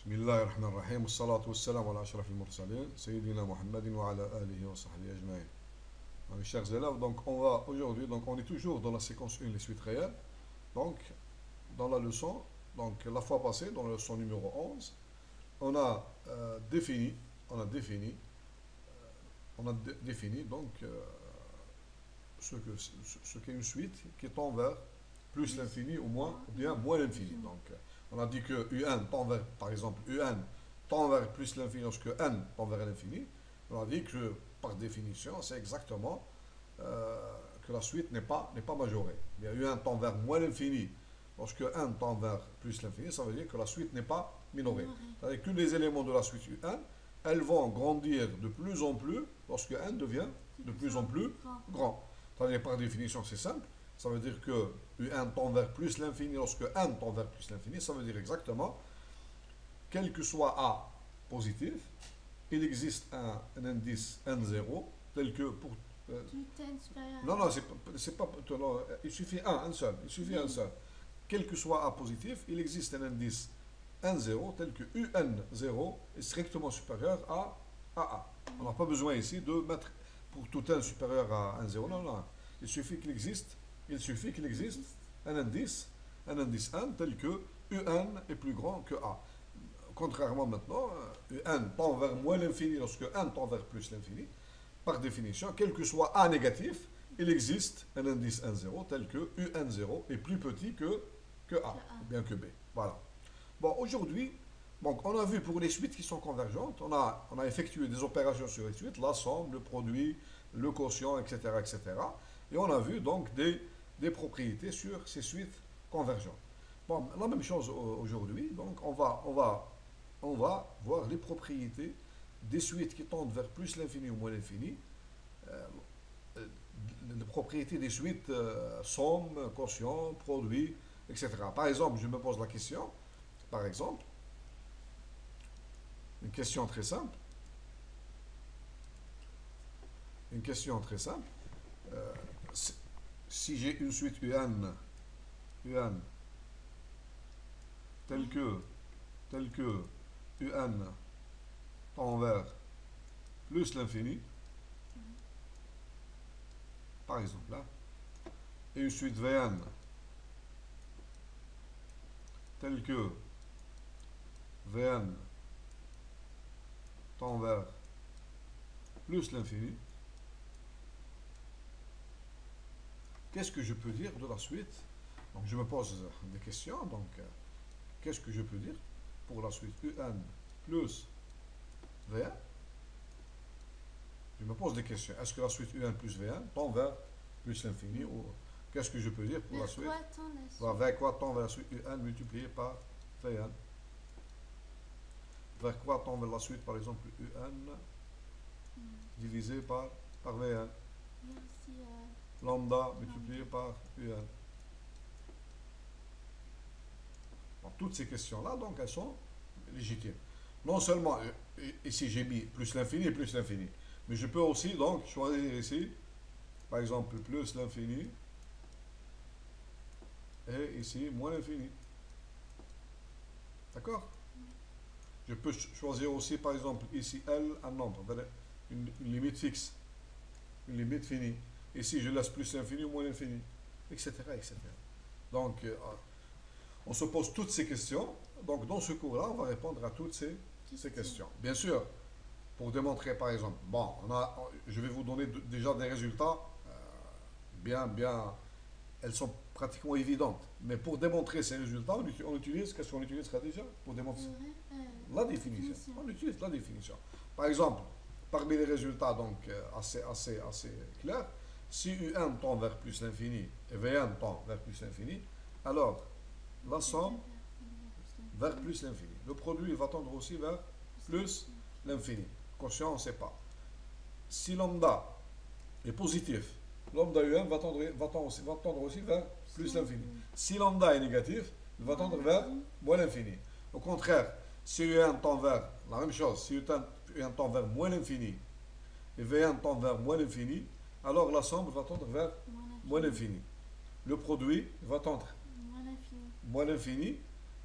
بسم الله الرحمن الرحيم والصلاة والسلام على أشرف المرسلين سيدنا محمد وعلى آله وصحبه أجمعين. Mes chers élèves, donc on va aujourd'hui, donc on est toujours dans la séquence 1, les suites réelles. Donc, dans la leçon, donc la fois passée, dans la leçon numéro 11, on a défini, on a défini, défini donc ce qu'est une suite qui tend vers plus l'infini ou moins, ou bien moins l'infini. Donc, on a dit que UN tend vers, par exemple, UN tend vers plus l'infini lorsque N tend vers l'infini. On a dit que, par définition, c'est exactement que la suite n'est pas majorée. Bien, UN tend vers moins l'infini lorsque N tend vers plus l'infini, ça veut dire que la suite n'est pas minorée. C'est-à-dire que les éléments de la suite UN, elles vont grandir de plus en plus lorsque N devient de plus en plus grand. C'est-à-dire, par définition, c'est simple. Ça veut dire que UN tend vers plus l'infini lorsque N tend vers plus l'infini. Ça veut dire exactement, quel que soit A positif, il existe un indice N0 tel que pour... non, non, c'est pas... non, il suffit un seul. Il suffit un seul. Quel que soit A positif, il existe un indice N0 tel que UN0 est strictement supérieur à A. On n'a pas besoin ici de mettre pour tout N supérieur à 1,0. Non, non. Il suffit qu'il existe un indice N tel que UN est plus grand que A. Contrairement maintenant, UN tend vers moins l'infini lorsque N tend vers plus l'infini. Par définition, quel que soit A négatif, il existe un indice N0 tel que UN0 est plus petit que A, ou bien que B. Voilà. Bon, aujourd'hui, donc on a vu pour les suites qui sont convergentes, on a effectué des opérations sur les suites, la somme, le produit, le quotient, etc., etc. Et on a vu donc des propriétés sur ces suites convergentes. Bon, la même chose aujourd'hui, donc on va voir les propriétés des suites qui tendent vers plus l'infini ou moins l'infini, les propriétés des suites somme, quotient, produit, etc. Par exemple, je me pose la question, par exemple, une question très simple. Une question très simple. Si j'ai une suite UN telle que UN tend vers plus l'infini, par exemple, là, et une suite VN telle que VN tend vers plus l'infini, qu'est-ce que je peux dire de la suite? Donc je me pose des questions. Donc qu'est-ce que je peux dire pour la suite UN plus VN? Je me pose des questions. Est-ce que la suite UN plus VN tend vers plus l'infini ou qu'est-ce que je peux dire pour la suite? Vers quoi tend vers la suite UN multiplié par VN? Vers quoi tend vers la suite par exemple UN divisé par VN? Lambda multiplié par UN. Bon, toutes ces questions-là, donc, elles sont légitimes. Non seulement, ici, j'ai mis plus l'infini, mais je peux aussi, donc, choisir ici, par exemple, plus l'infini, et ici, moins l'infini. D'accord? Je peux choisir aussi, par exemple, ici, L, un nombre, une limite fixe, une limite finie. Ici, je laisse plus l'infini ou moins l'infini, etc., etc. Donc, on se pose toutes ces questions. Donc, dans ce cours-là, on va répondre à toutes ces questions. Bien sûr, pour démontrer, par exemple, bon, je vais vous donner déjà des résultats elles sont pratiquement évidentes. Mais pour démontrer ces résultats, qu'est-ce qu'on utilisera déjà pour démontrer? La définition. On utilise la définition. Par exemple, parmi les résultats, donc, assez clairs, si UN tend vers plus l'infini et VN tend vers plus l'infini, alors la somme vers plus l'infini. Le produit va tendre aussi vers plus l'infini. Quotient, on ne sait pas. Si lambda est positif, lambda UN va tendre aussi vers plus l'infini. Si lambda est négatif, il va tendre vers moins l'infini. Au contraire, si UN tend vers la même chose, si UN tend vers moins l'infini et VN tend vers moins l'infini, alors la somme va tendre vers moins l'infini. Le produit va tendre moins l'infini.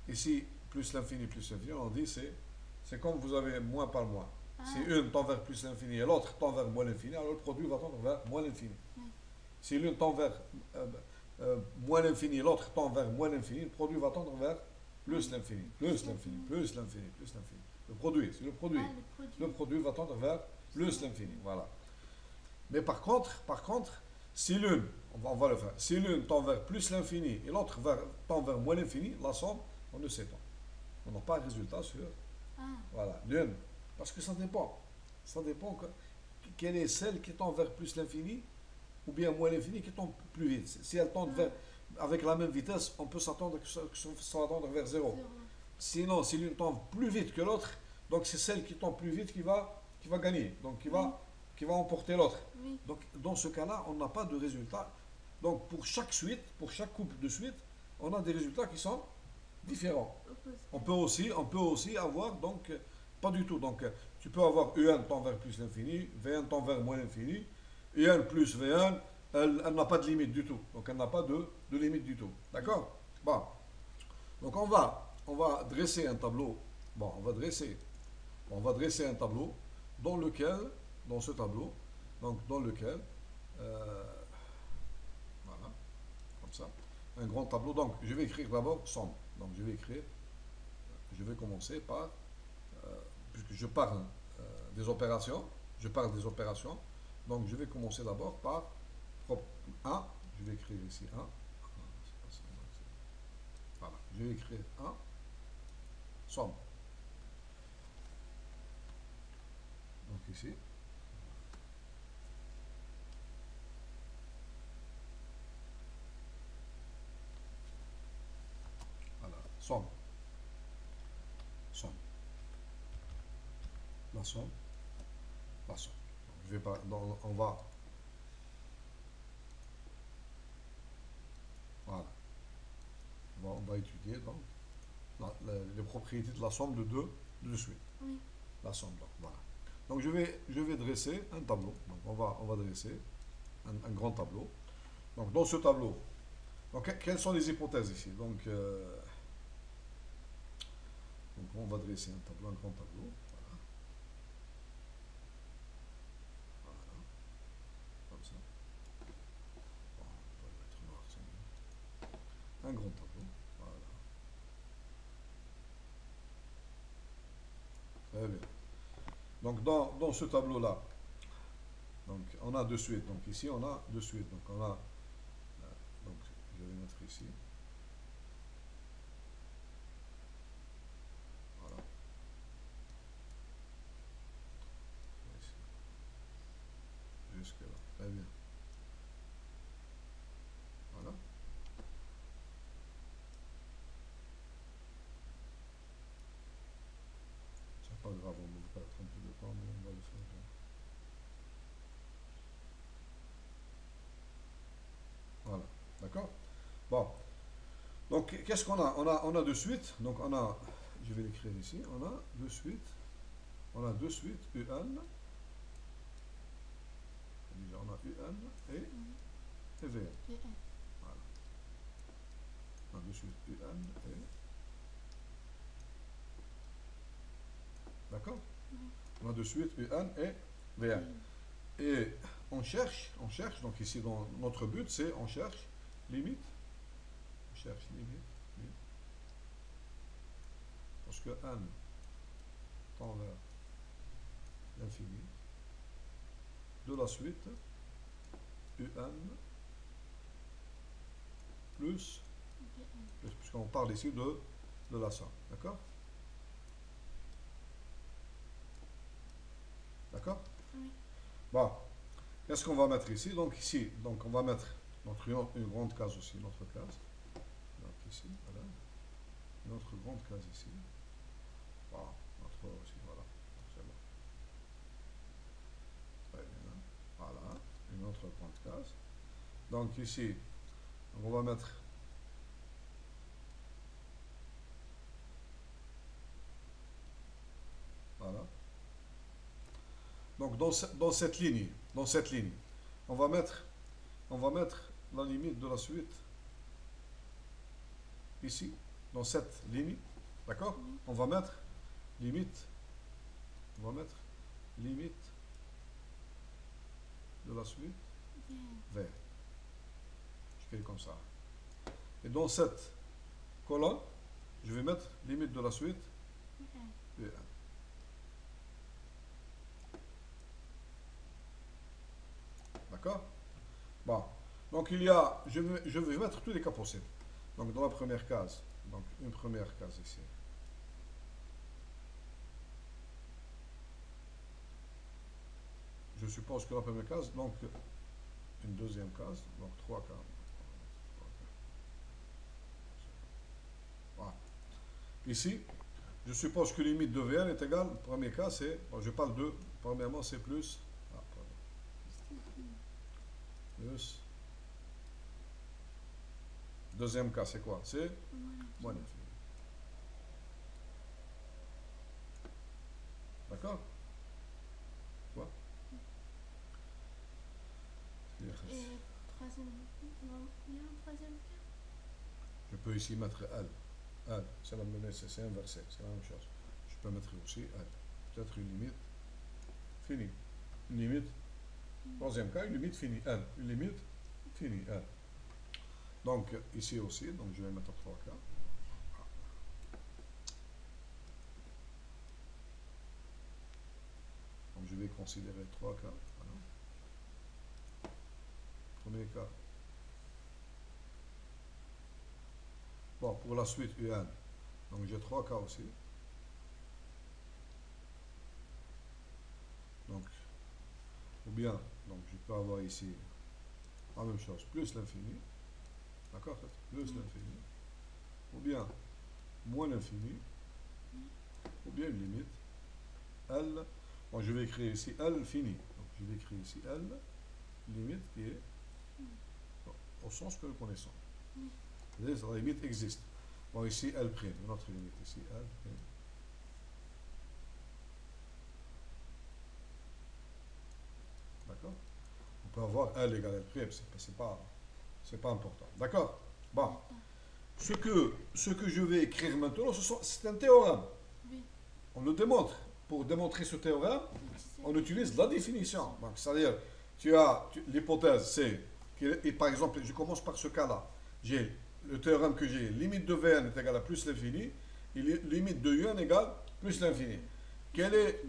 Et si plus l'infini, on dit c'est comme vous avez moins par moins. Ah, Si une tend vers plus l'infini et l'autre tend vers moins l'infini, alors le produit va tendre vers moins l'infini. oui. Si l'une tend vers moins l'infini et l'autre tend vers moins l'infini, le produit va tendre vers plus l'infini, plus l'infini, plus l'infini, plus l'infini. Le produit, c'est le produit. Ah, le Le produit. produit va tendre vers plus l'infini. Voilà. Mais par contre, si l'une, on va le faire, si l'une tend vers plus l'infini et l'autre tend vers moins l'infini, la somme, on ne s'étend. On n'a pas de résultat sur, Ah, voilà, l'une. Parce que ça dépend. Ça dépend quelle est celle qui tend vers plus l'infini ou bien moins l'infini qui tend plus vite. Si elle tend vers, ah, avec la même vitesse, on peut s'attendre que ça va tendre vers zéro. 0. Sinon, si l'une tend plus vite que l'autre, donc c'est celle qui tend plus vite qui va gagner, donc qui va emporter l'autre. Oui, Donc dans ce cas-là, on n'a pas de résultat. Donc pour chaque suite, pour chaque couple de suite, on a des résultats qui sont différents. opposé. On peut aussi avoir, donc, pas du tout. Donc, tu peux avoir UN tend vers plus l'infini, VN tend vers moins l'infini, UN plus VN, elle n'a pas de limite du tout. Donc, elle n'a pas de limite du tout. D'accord? Bon. Donc, on va dresser un tableau. Bon, on va dresser un tableau dans lequel, dans ce tableau, donc, dans lequel, euh, voilà, comme ça, un grand tableau. Donc, je vais écrire d'abord somme. Donc, je vais commencer par, puisque je parle des opérations, donc je vais commencer d'abord par 1, je vais écrire ici 1, voilà, je vais écrire 1, somme, donc ici, voilà, somme, somme, la somme, la somme. Donc, je vais pas, voilà, on va étudier donc les propriétés de la somme de suite. Oui, La somme, donc, voilà. Donc je vais dresser un tableau. Donc on va dresser un grand tableau. Donc dans ce tableau, donc, quelles sont les hypothèses ici? Donc on va dresser un tableau, un grand tableau. Voilà, voilà, comme ça. Bon, on va le mettre noir, c'est mieux. Un grand tableau. Voilà, très bien. Donc dans ce tableau-là, donc on a deux suites. Donc ici on a deux suites. Donc donc je vais mettre ici. Voilà. Ici. Jusque là. Très bien. Voilà. C'est pas grave, on va perdre un peu de temps, mais on va le faire. Voilà. D'accord? Bon. Donc qu'est-ce qu'on a? On a deux suites. Donc je vais l'écrire ici. On a deux suites. On a deux suites UN. Déjà, on a UN et VN. et un. Voilà. On a deux suites UN et. D'accord? Oui, On a deux suites UN et VN. Et on cherche, donc ici dans notre but, c'est on cherche limite. On cherche limite. Parce que N tend vers l'infini de la suite UN plus, puisqu'on parle ici de la somme. D'accord? D'accord? oui, Bon, qu'est-ce qu'on va mettre ici? Donc ici, donc on va mettre une grande case aussi, notre case. Donc ici, voilà. Notre grande case ici. Voilà, notre aussi, voilà. C'est bon. Très bien. Voilà, une autre grande case. Donc ici, on va mettre. Voilà. Donc dans cette ligne, on va mettre la limite de la suite ici, dans cette ligne, D'accord? Oui. On va mettre limite. On va mettre limite de la suite vers. Je fais comme ça. Et dans cette colonne, je vais mettre limite de la suite un. D'accord? Bon. Donc il y a, je vais mettre tous les cas possibles. Donc dans la première case, donc une première case ici. Je suppose que la première case, donc une deuxième case, donc trois cas. Voilà. Ici, je suppose que limite de Vn est égale, premier cas c'est, bon, je parle de, premièrement c'est plus, plus, deuxième cas c'est quoi? C'est moins l'infini. D'accord? Quoi? Et troisième, non, il y a un troisième cas. Je peux ici mettre L. L, c'est la même, c'est inversé, c'est la même chose. Je peux mettre aussi L. Peut-être une limite finie. Une limite, troisième cas, une limite finie. L. Une limite finie. L. Donc ici aussi, donc je vais mettre 3 cas. Donc je vais considérer 3 cas. Voilà. Premier cas. Bon, pour la suite UN, donc j'ai 3 cas aussi. Donc, ou bien, donc je peux avoir ici la même chose, plus l'infini. D'accord? Plus l'infini. Ou bien moins l'infini. Ou bien une limite. L. Bon, je vais écrire ici L fini. Donc je vais écrire ici L, limite qui est bon, au sens que nous connaissons. C'est-à-dire la limite existe. Bon, ici L prime, une autre limite ici, L prime. D'accord? On peut avoir L égale L prime, c'est pas important. D'accord? Bon. Ce que je vais écrire maintenant, c'est un théorème. Oui. On le démontre. Pour démontrer ce théorème, on utilise la définition. Donc, c'est-à-dire, l'hypothèse, c'est que, et par exemple, je commence par ce cas-là. J'ai le théorème que j'ai, limite de Vn est égale à plus l'infini, et limite de Un égale plus l'infini. Quelle est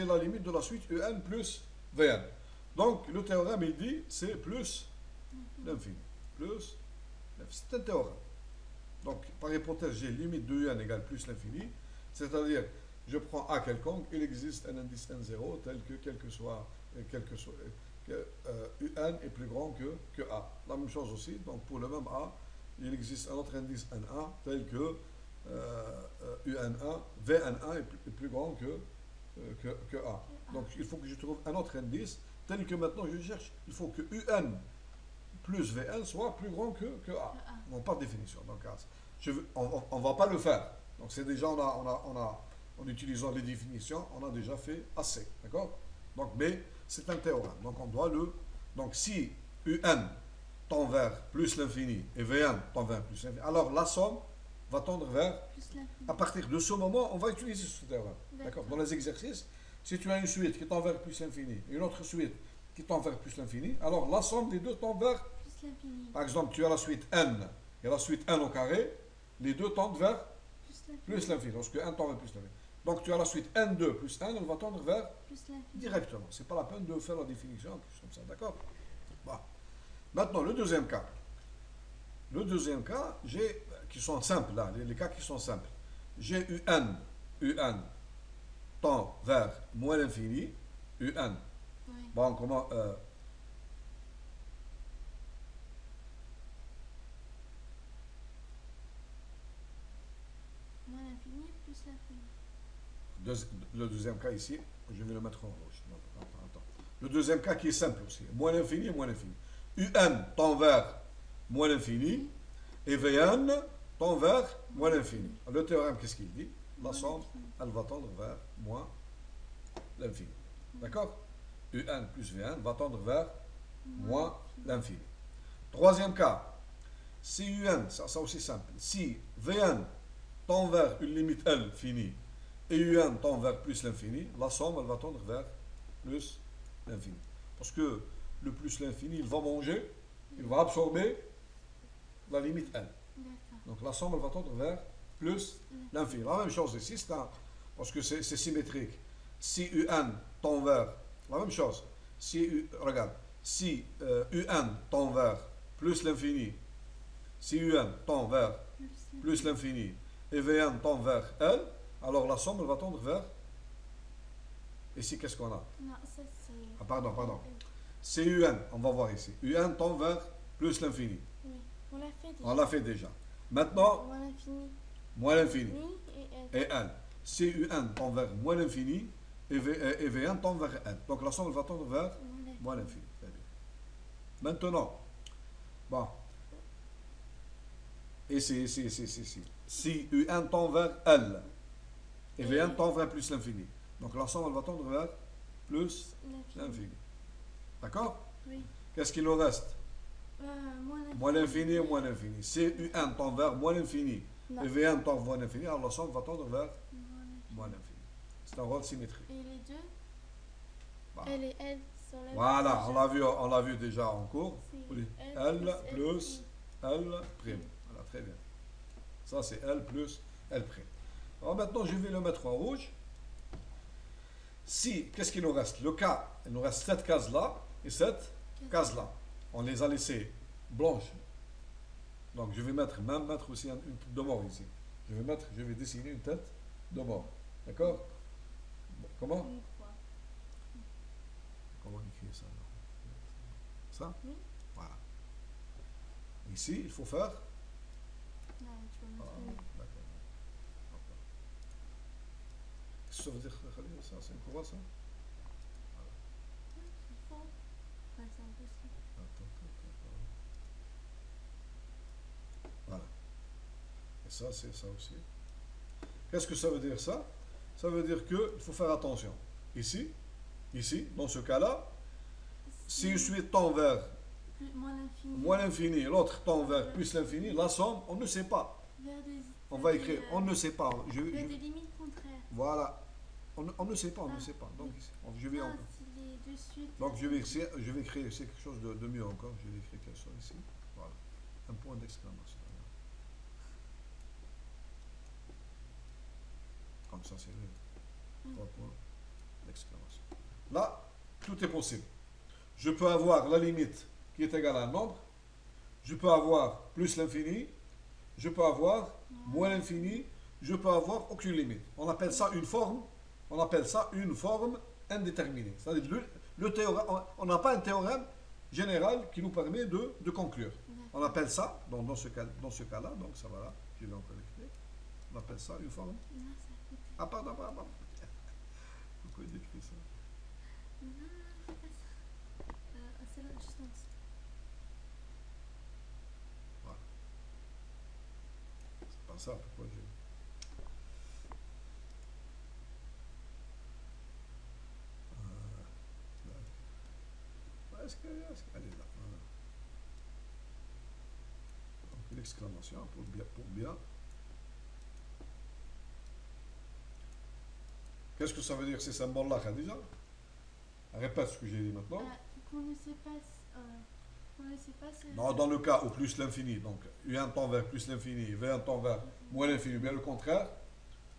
la limite de la suite Un plus Vn? Donc, le théorème, il dit, c'est plus l'infini. Plus l'infini. C'est un théorème. Donc, par hypothèse, j'ai limite de Un égale plus l'infini, c'est-à-dire, je prends A quelconque, il existe un indice N0 tel que UN est plus grand que A. La même chose aussi, donc pour le même A, il existe un autre indice NA tel que UNA, VNA est plus grand que A. Donc il faut que je trouve un autre indice tel que maintenant je cherche, il faut que UN plus VN soit plus grand que A. Non, par définition. Donc on ne va pas le faire. Donc c'est déjà, en utilisant les définitions, on a déjà fait assez. D'accord? Donc, mais c'est un théorème. Donc, on doit le. Donc, si UN tend vers plus l'infini et Vn tend vers plus l'infini, alors la somme va tendre vers. À partir de ce moment, on va utiliser ce théorème. D'accord? Dans les exercices, si tu as une suite qui tend vers plus l'infini et une autre suite qui tend vers plus l'infini, alors la somme des deux tend vers. Plus l'infini. Par exemple, tu as la suite n et la suite n au carré, les deux tendent vers plus l'infini. Lorsque n tend vers plus l'infini. Donc tu as la suite n2 plus n, elle va tendre vers directement. C'est pas la peine de faire la définition, comme ça, d'accord? Bon. Maintenant, le deuxième cas. Le deuxième cas, qui sont simples là, les cas qui sont simples. J'ai UN tend vers moins l'infini, UN. Oui. Bon, comment Moins l'infini plus l'infini. le deuxième cas ici, je vais le mettre en rouge. Non, attends. Le deuxième cas qui est simple aussi. Moins l'infini et moins l'infini. UN tend vers moins l'infini et Vn tend vers moins l'infini. Le théorème, qu'est-ce qu'il dit? La somme, elle va tendre vers moins l'infini. D'accord? UN plus Vn va tendre vers moins l'infini. Troisième cas. Si UN, ça aussi simple. Si Vn tend vers une limite L finie et UN tend vers plus l'infini, la somme elle va tendre vers plus l'infini. Parce que le plus l'infini, il va manger, il va absorber la limite L. D'accord. Donc la somme elle va tendre vers plus l'infini. La même chose ici, parce que c'est symétrique. Si UN tend vers la même chose, regarde, si UN tend vers plus l'infini, si UN tend vers plus l'infini et Vn tend vers L, alors la somme elle va tendre vers. Ici, qu'est-ce qu'on a? Non, ça c'est. Ah, pardon. C'est UN, on va voir ici. UN tend vers plus l'infini. Oui, on l'a fait déjà. On l'a fait déjà. Maintenant, Moins l'infini. moins l'infini. Et Et L. Si UN tend vers moins l'infini et Vn tend vers L. Donc la somme elle va tendre vers moins l'infini. Très bien. Maintenant, bon. Ici. Si UN tend vers L et Vn tend vers plus l'infini. Donc la somme elle va tendre vers plus l'infini. D'accord? Oui. Qu'est-ce qu'il nous reste? Moins l'infini et moins l'infini. Si UN tend vers moins l'infini et Vn tend vers moins l'infini, alors la somme va tendre vers moins l'infini. C'est un rôle symétrique. Et les deux? Voilà. L et L sont là. Voilà, on l'a vu déjà en cours. Oui. L plus L prime. Voilà, très bien. Ça c'est L plus L prime. Alors maintenant, je vais le mettre en rouge. Si, qu'est-ce qu'il nous reste? Le cas, il nous reste cette case-là et cette case-là. On les a laissées blanches. Donc je vais mettre aussi une tête de mort ici. Je vais dessiner une tête de mort. D'accord? Comment? Une croix. Comment on écrit ça? Ça? Oui. Voilà. Ici, il faut faire. Non, tu vas mettre une. D'accord. Qu'est-ce que ça veut dire, Khalil? Ça, c'est une croix, ça? C'est faux. Ouais, c'est impossible. Attends. Voilà. Et ça, c'est ça aussi. Qu'est-ce que ça veut dire, ça? Ça veut dire qu'il faut faire attention. Ici, dans ce cas-là, si je suis tend vers moins l'infini, l'autre tend vers plus l'infini, la somme, on ne sait pas. On va écrire, on ne sait pas. Vers des limites contraires. Voilà. On ne sait pas, Donc, je vais, donc je vais créer quelque chose de mieux encore. Je vais écrire quelque chose ici. Voilà. Un point d'exclamation. Comme ça, c'est le 3 points d'exclamation. Là, tout est possible. Je peux avoir la limite qui est égale à un nombre. Je peux avoir plus l'infini. Je peux avoir moins l'infini. Je peux avoir aucune limite. On appelle ça une forme. Indéterminée. C'est-à-dire le théorème. On n'a pas un théorème général qui nous permet de conclure. On appelle ça, dans ce cas-là, donc ça va là, je vais encore l'écrire. On appelle ça une forme. Ah, pardon. Pourquoi il écrit ça? Non, c'est pas ça. C'est la distance. Voilà. C'est pas ça, pourquoi j'ai. Est-ce qu'elle est là? Voilà. Donc une exclamation pour bien. Qu'est-ce que ça veut dire ces symboles-là, Khadija? Répète ce que j'ai dit maintenant. Qu'on ne sait pas. Non, dans le cas où plus l'infini, donc U1 tend vers plus l'infini, V1 tend vers moins l'infini, bien le contraire,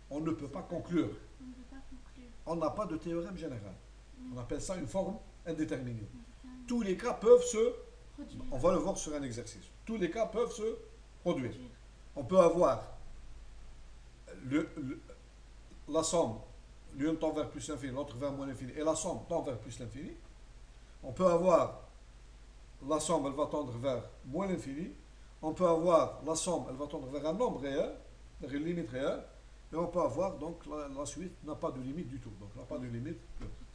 on ne peut pas conclure. On n'a pas de théorème général. On appelle ça une forme indéterminée. Tous les cas peuvent se produire. On va le voir sur un exercice. Tous les cas peuvent se produire. On peut avoir la somme, l'un tend vers plus l'infini, l'autre vers moins l'infini, et la somme tend vers plus l'infini. On peut avoir la somme, elle va tendre vers moins l'infini. On peut avoir la somme, elle va tendre vers un nombre réel, vers une limite réelle. Et on peut avoir, donc, la suite n'a pas de limite du tout. Donc, n'a pas de limite.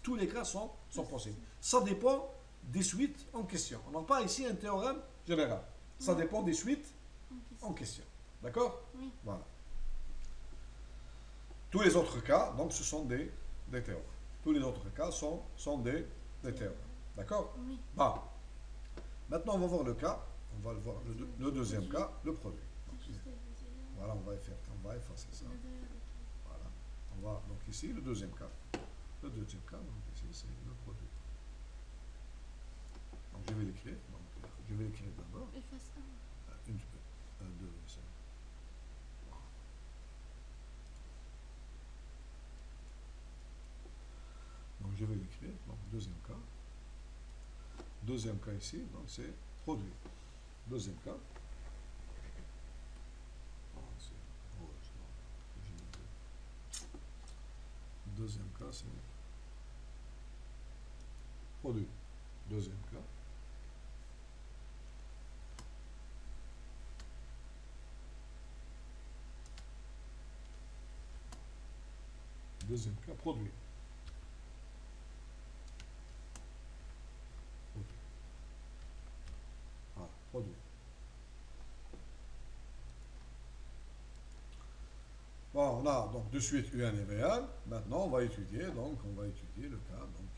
Tous les cas sont possibles. Ça dépend des suites en question. On n'a pas ici un théorème général. Ça dépend des suites en question. D'accord? Oui. Voilà. Tous les autres cas, donc, ce sont des théorèmes. Tous les autres cas sont des théorèmes. D'accord? Oui. Bon. Maintenant, on va voir le cas. On va le voir le deuxième cas, le produit. Voilà, on va effacer ça. Le deux avec Voilà. On va, donc ici, le deuxième cas. Le deuxième cas, donc ici, c'est le produit. Donc je vais l'écrire. Donc je vais l'écrire d'abord. efface un. Deux, c'est. Donc je vais l'écrire. Donc deuxième cas. Deuxième cas ici, donc c'est produit. Deuxième cas. Deuxième cas, c'est produit. Deuxième cas. Deuxième cas, produit. Ah, produit. Bon, on a donc de suite UN et VN. Maintenant, on va étudier le cas, donc,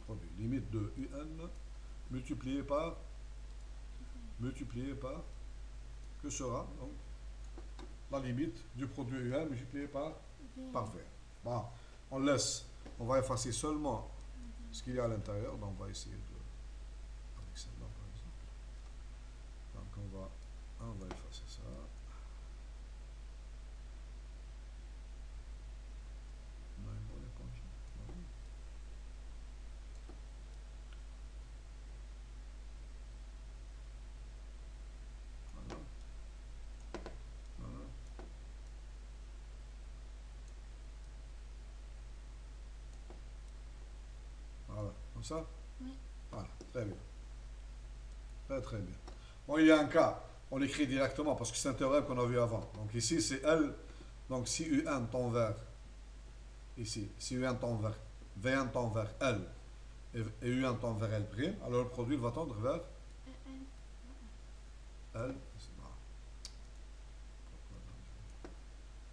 produit. Limite de UN multiplié par, que sera donc la limite du produit UN multiplié par V. Bon, on laisse, on va effacer seulement ce qu'il y a à l'intérieur, donc on va essayer de, avec celle-là par exemple. Donc on va effacer ça. On a une bonne éponge. Voilà. Voilà. Voilà, comme ça? Oui. Voilà, très bien. Très très bien. Bon, il y a un cas, on l'écrit directement parce que c'est un théorème qu'on a vu avant. Donc ici, c'est L. Donc si UN tend vers, ici, si UN tend vers, V1 tend vers L et UN tend vers L', alors le produit va tendre vers L.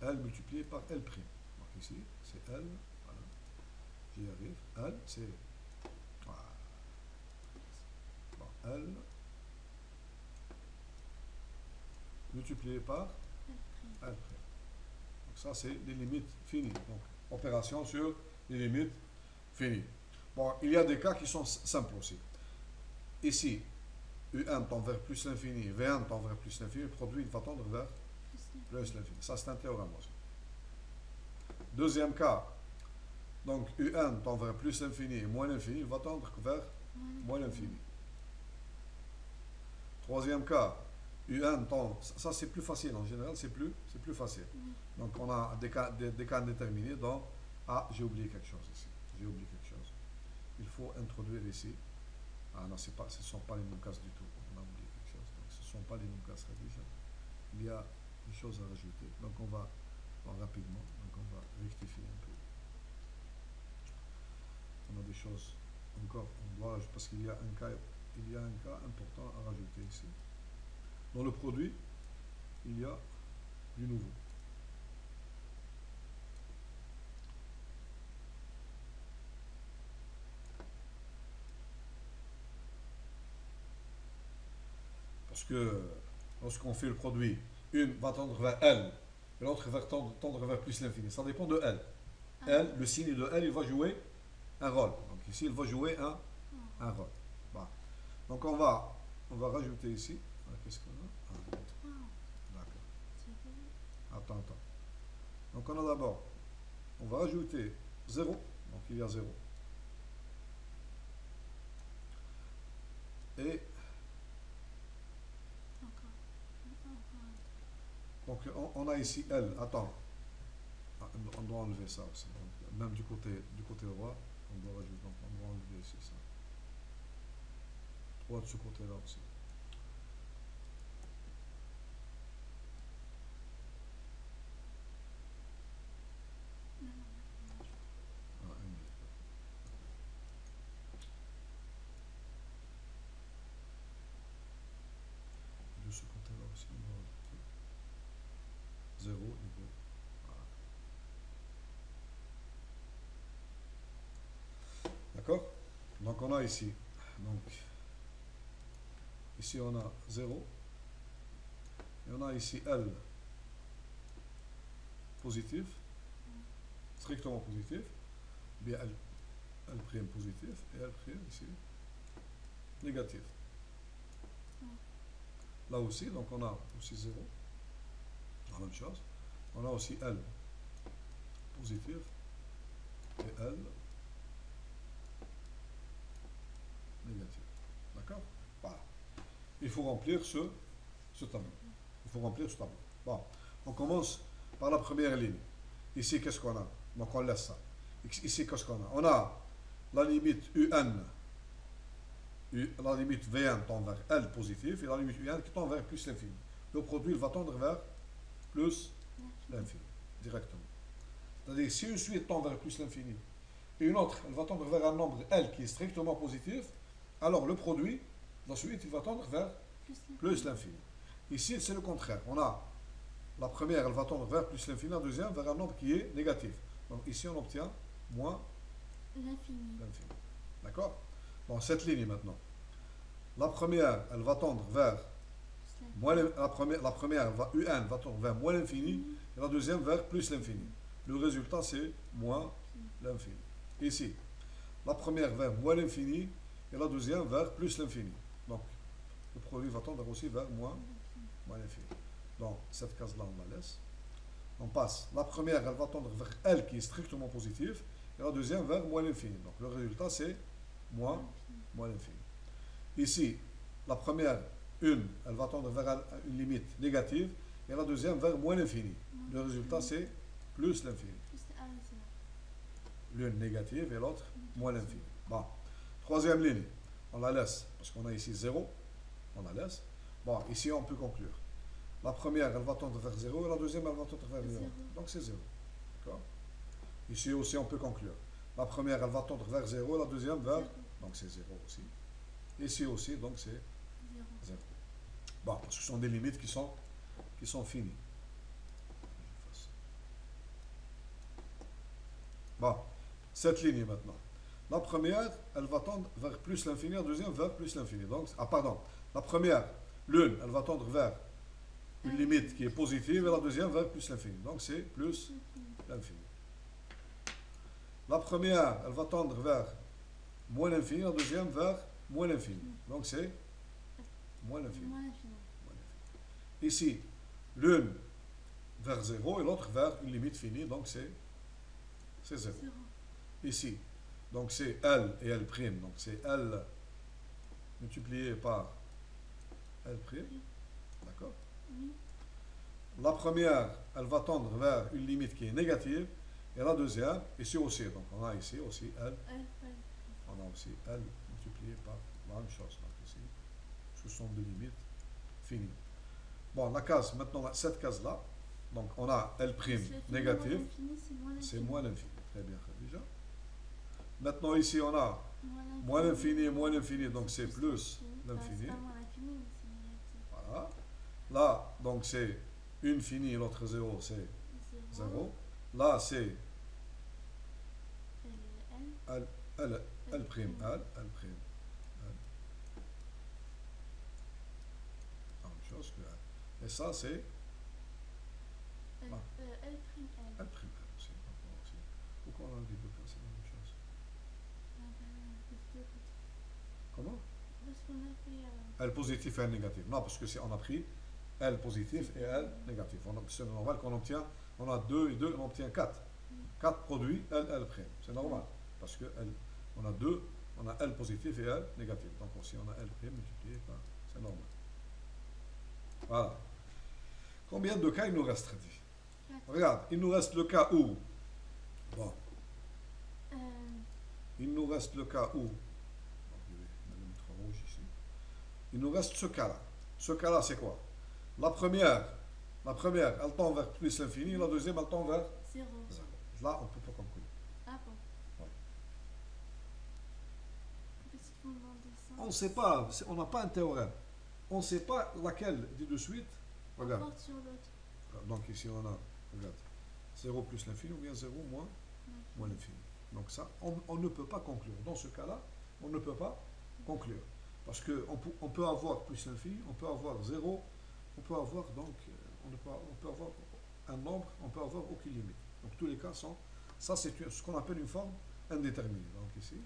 L multiplié par L'. Donc ici, c'est L. Voilà. J'y arrive. L, c'est. Voilà. Bon, L multiplié par L'. Donc ça, c'est les limites finies. Donc, opération sur les limites finies. Bon, il y a des cas qui sont simples aussi. Ici, UN tend vers plus l'infini, V1 tend vers plus l'infini, le produit va tendre vers plus l'infini. Ça, c'est un théorème aussi. Deuxième cas, donc UN tend vers plus l'infini et moins l'infini, il va tendre vers moins l'infini. Troisième cas, UN tend, ça c'est plus facile en général, c'est plus facile. Donc on a des cas indéterminés, donc, j'ai oublié quelque chose ici. J'ai oublié quelque chose. Il faut introduire ici. Ah non, ce ne sont pas les Noukas du tout. On a oublié quelque chose. Donc, ce ne sont pas les Noukas déjà. Il y a une chose à rajouter. Donc on va rapidement. Donc on va rectifier un peu. On a des choses encore. On doit, parce qu'il y a un cas important à rajouter ici. Dans le produit, il y a du nouveau. Parce que lorsqu'on fait le produit, une va tendre vers L, et l'autre va tendre vers plus l'infini. Ça dépend de L. L, le signe de L, il va jouer un rôle. Donc ici, il va jouer un rôle. Bon. Donc on va rajouter ici. Qu'est-ce qu'on a? D'accord. Attends. Donc on a d'abord, on va rajouter 0. Donc il y a 0. Et donc on a ici L. Attends. On doit enlever ça aussi. Donc, même du côté droit, on doit rajouter. Donc on doit enlever ici ça. 3 de ce côté-là aussi. De ce côté-là aussi, on doit rajouter 0 niveau. Voilà. D'accord? Donc on a ici. Donc ici on a 0. Et on a ici L positif, strictement positif, bien L prime positif et L prime ici négatif. Là aussi, donc on a aussi 0, la même chose. On a aussi L positif et L négatif. D'accord? Voilà. Il faut remplir ce tableau. Il faut remplir ce tableau. Bon, on commence par la première ligne. Ici, qu'est-ce qu'on a? Donc on laisse ça. Ici, qu'est-ce qu'on a? On a la limite UN, la limite V1 tend vers L positif et la limite UN qui tend vers plus l'infini. Le produit il va tendre vers plus l'infini, directement. C'est-à-dire, si une suite tend vers plus l'infini et une autre, elle va tendre vers un nombre L qui est strictement positif, alors le produit, la suite, il va tendre vers plus l'infini. Ici, c'est le contraire. On a la première, elle va tendre vers plus l'infini, la deuxième vers un nombre qui est négatif. Donc ici, on obtient moins l'infini. D'accord? Bon, cette ligne maintenant. La première, elle va tendre vers moins la première elle va, UN va tendre vers moins l'infini et la deuxième vers plus l'infini. Le résultat, c'est moins l'infini. Ici, la première vers moins l'infini et la deuxième vers plus l'infini. Donc, le produit va tendre aussi vers moins l'infini. Donc, cette case-là, on la laisse. On passe. La première, elle va tendre vers L qui est strictement positif et la deuxième vers moins l'infini. Donc, le résultat, c'est moins l'infini. Ici, la première, elle va tendre vers une limite négative et la deuxième vers moins l'infini. Le résultat, c'est plus l'infini. L'une négative et l'autre moins l'infini. Bon. Troisième ligne, on la laisse parce qu'on a ici 0. On la laisse. Bon, ici, on peut conclure. La première, elle va tendre vers 0 et la deuxième, elle va tendre vers 0. Donc, c'est 0. D'accord? Ici aussi, on peut conclure. La première, elle va tendre vers 0 et la deuxième vers... Donc, c'est 0 aussi. Ici aussi, donc, c'est 0. Bon, parce que ce sont des limites qui sont finies. Bon, cette ligne maintenant. La première, elle va tendre vers plus l'infini, la deuxième vers plus l'infini. Donc, pardon. La première, l'une, elle va tendre vers une limite qui est positive et la deuxième vers plus l'infini. Donc, c'est plus l'infini. La première, elle va tendre vers moins l'infini, la deuxième vers moins l'infini. Donc, c'est moins l'infini. Ici, l'une vers 0 et l'autre vers une limite finie. Donc, c'est 0. Ici, donc c'est L et L'. Donc, c'est L multiplié par L'. D'accord? La première, elle va tendre vers une limite qui est négative. Et la deuxième, ici aussi. Donc, on a ici aussi L. On a aussi L multiplié par la même chose. Donc, ici, ce sont deux limites finies. Bon, la case, maintenant, cette case-là, donc on a L' négative. C'est moins l'infini. Très bien, déjà. Maintenant, ici, on a moins l'infini, donc c'est plus l'infini. Voilà. Là, donc c'est une finie et l'autre 0, c'est 0. Là, c'est L'. La même chose que L. Et ça, c'est L'. Aussi. Pourquoi on a dit deux cas, c'est la même chose? Comment? L positif et L négatif. Non, parce que on a pris L positif et L négatif. C'est normal qu'on obtient, on a 2 et 2, on obtient 4. 4 produits L'. C'est normal. Parce que on a 2, on a L positif et L négatif. Donc aussi on a L' multiplié par, c'est normal. Voilà. Combien de cas il nous reste, Radi? Regarde, il nous reste le cas où. Bon. Il nous reste le cas où. Il nous reste ce cas-là. Ce cas-là, c'est quoi? La première, elle tend vers plus l'infini, la deuxième, elle tend vers 0. Là, on ne peut pas conclure. Ah bon? Ouais. On ne sait pas, on n'a pas un théorème. On ne sait pas laquelle dit de suite. Regarde. On porte sur l'autre. Donc ici, on a, regarde, 0 plus l'infini ou bien 0 moins l'infini. Donc ça, on ne peut pas conclure. Dans ce cas-là, on ne peut pas conclure. Parce qu'on peut avoir plus l'infini, on peut avoir 0, on peut avoir donc, on peut avoir un nombre, on peut avoir aucune limite. Donc tous les cas sont... Ça, c'est ce qu'on appelle une forme indéterminée. Donc ici,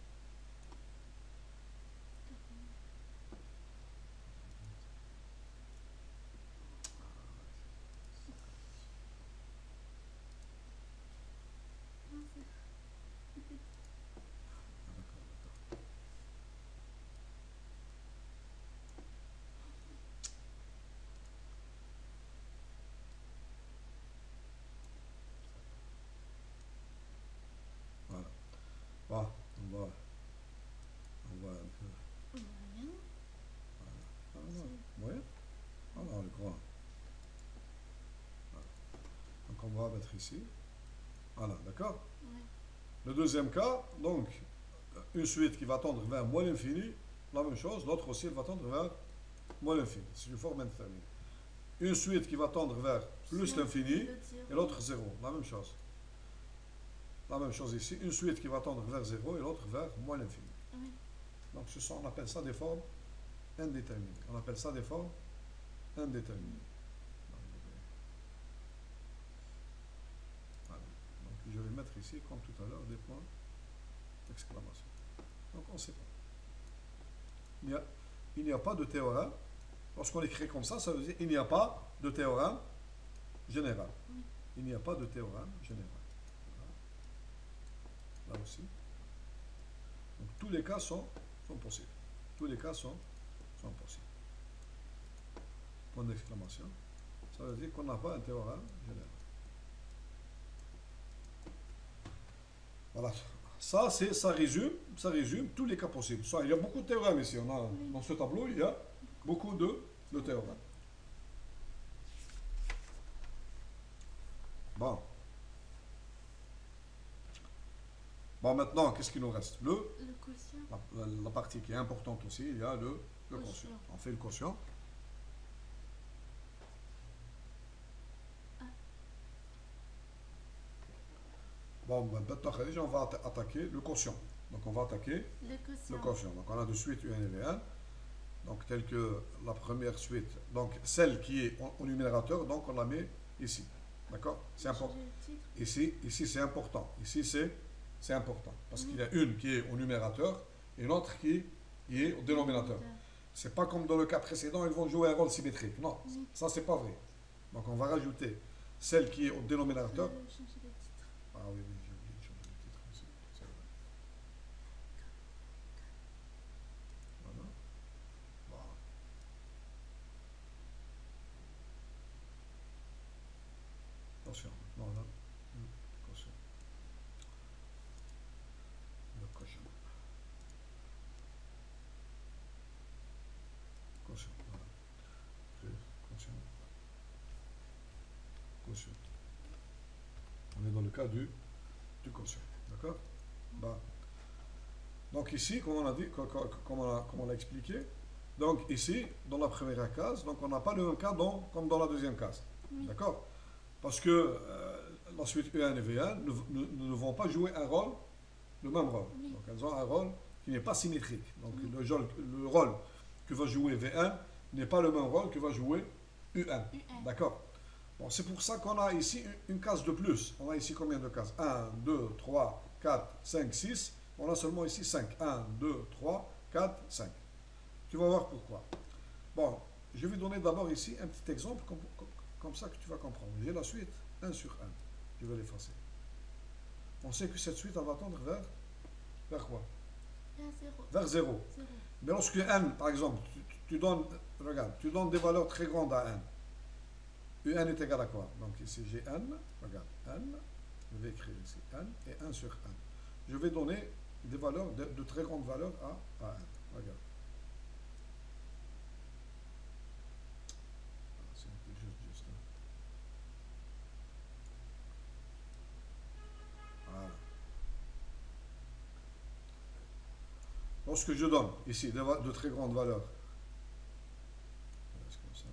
voilà. Bon, on va un peu... Moyen. Ah non, moyen. Ah non, le grand. Voilà. Donc on va mettre ici. Voilà, d'accord? Ouais. Le deuxième cas, donc, une suite qui va tendre vers moins l'infini, la même chose, l'autre aussi elle va tendre vers moins l'infini. C'est une forme indéterminée. Une suite qui va tendre vers plus l'infini et l'autre 0, la même chose. La même chose ici, une suite qui va tendre vers 0 et l'autre vers moins l'infini. Oui. Donc on appelle ça des formes indéterminées. On appelle ça des formes indéterminées. Voilà. Donc je vais mettre ici, comme tout à l'heure, des points d'exclamation. Donc on sait pas. Il n'y a pas de théorème. Lorsqu'on écrit comme ça veut dire il n'y a pas de théorème général. Oui. Il n'y a pas de théorème général. Voilà. Là aussi. Donc tous les cas sont possibles. Tous les cas sont possibles. Point d'exclamation. Ça veut dire qu'on n'a pas un théorème général. Voilà. Ça résume tous les cas possibles. Il y a beaucoup de théorèmes ici. Dans ce tableau, il y a beaucoup de théorèmes. Bon. Bon, maintenant, qu'est-ce qu'il nous reste? Le quotient. La partie qui est importante aussi, il y a le quotient. On fait le quotient. Bon, maintenant, on va attaquer le quotient. Donc, on va attaquer le quotient. Donc, on a de suite UN et VN. Donc, telle que la première suite, donc celle qui est au numérateur, donc on la met ici. D'accord? C'est important. Ici c'est important. Ici, c'est important. Parce qu'il y a une qui est au numérateur et une autre qui est au dénominateur. C'est pas comme dans le cas précédent, ils vont jouer un rôle symétrique. Non, ça, c'est pas vrai. Donc, on va rajouter celle qui est au dénominateur. Ah oui, j'ai oublié de changer le titre aussi. C'est vrai. Voilà. Voilà. Attention, maintenant là, le quotient. Le quotient. Quotient, voilà. Quotient. Quotient. On est dans le cas du quotient. D'accord? Bah. Donc ici, comme on a dit, comme on l'a expliqué, donc ici, dans la première case, donc on n'a pas le même cas comme dans la deuxième case. D'accord? Parce que la suite UN et VN ne vont pas jouer le même rôle. Donc elles ont un rôle qui n'est pas symétrique. Donc le rôle que va jouer VN n'est pas le même rôle que va jouer UN. D'accord? Bon, c'est pour ça qu'on a ici une case de plus. On a ici combien de cases? 1, 2, 3, 4, 5, 6. On a seulement ici 5. 1, 2, 3, 4, 5. Tu vas voir pourquoi. Bon, je vais donner d'abord ici un petit exemple comme ça que tu vas comprendre. J'ai la suite 1 sur 1. Je vais l'effacer. On sait que cette suite, elle va tendre vers quoi? Vers 0. Mais lorsque n, par exemple, tu donnes des valeurs très grandes à n. Un est égal à quoi? Donc ici j'ai n, regarde, n, je vais écrire ici n et 1 sur n. Je vais donner des valeurs, de très grandes valeurs à n. Regarde. C'est juste là. Voilà. Lorsque je donne ici de très grandes valeurs, comme ça.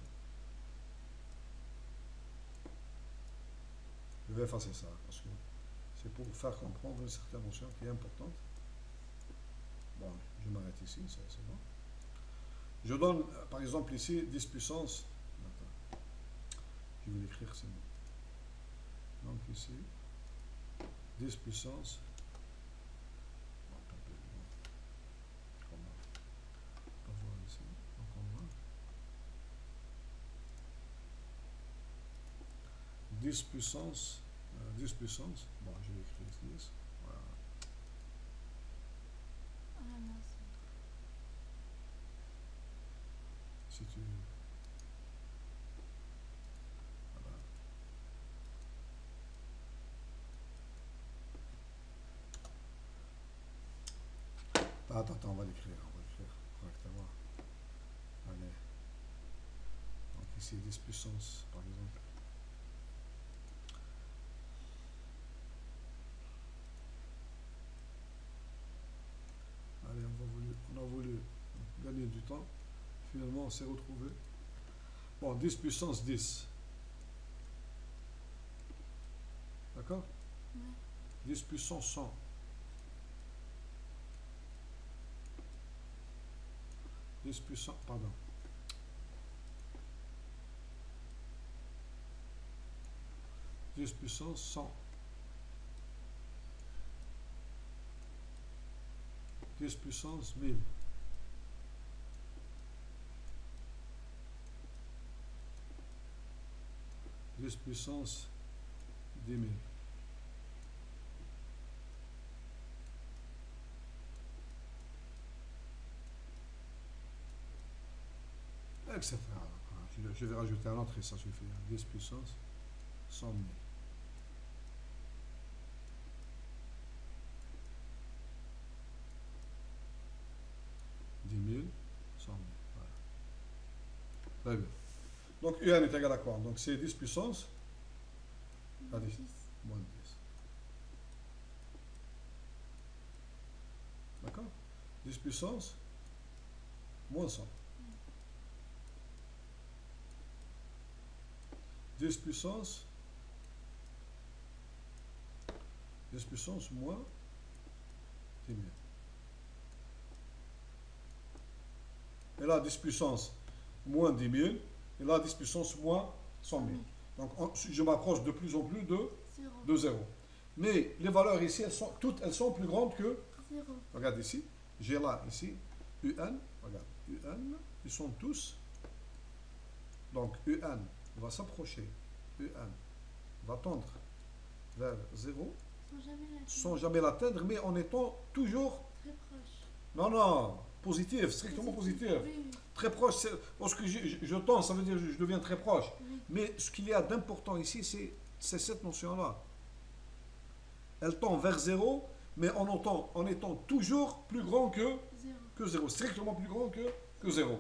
Je vais effacer ça parce que c'est pour faire comprendre une certaine notion qui est importante. Bon, je m'arrête ici, ça c'est bon. Je donne par exemple ici 10 puissance. Attends. Je vais l'écrire, c'est bon. Donc ici, 10 puissance. On va voir ici. Donc on va 10 puissance. 10 puissance. Bon, je vais écrire 10. Voilà. Ah non, Si tu. Voilà. Attends, on va l'écrire. On va l'écrire correctement. Allez. Donc ici, 10 puissance, par exemple. Allez, on a voulu gagner du temps. Finalement, on s'est retrouvé. Bon, 10 puissance 10. D'accord? ouais. 10 puissance 100. 10 puissance, pardon. 10 puissance 100. 10 puissance 1000. 10 puissance 10 000. Etc. Je vais rajouter un autre et ça suffit. 10 puissance 100 000. 10 000, 100 000. Voilà. Très bien. Donc UN est égal à quoi? Donc c'est 10 puissance à 10. 10. Moins 10. D'accord? 10 puissance moins 100. 10 puissance moins 10 000. Et là, 10 puissance moins 10 000. Et là, 10 puissance moins 100 000. Donc, je m'approche de plus en plus de 0. Mais les valeurs ici, elles sont plus grandes que 0. Regarde ici. J'ai là, ici, UN. Regarde, UN. Ils sont tous. Donc, UN va s'approcher. UN va tendre vers 0 sans jamais l'atteindre, mais en étant toujours. Très proche. Non, non, positif, strictement positif. Oui. Très proche, lorsque je tends, ça veut dire que je deviens très proche. Oui. Mais ce qu'il y a d'important ici, c'est cette notion-là. Elle tend vers 0, mais en étant toujours plus grand que 0, strictement plus grand que 0.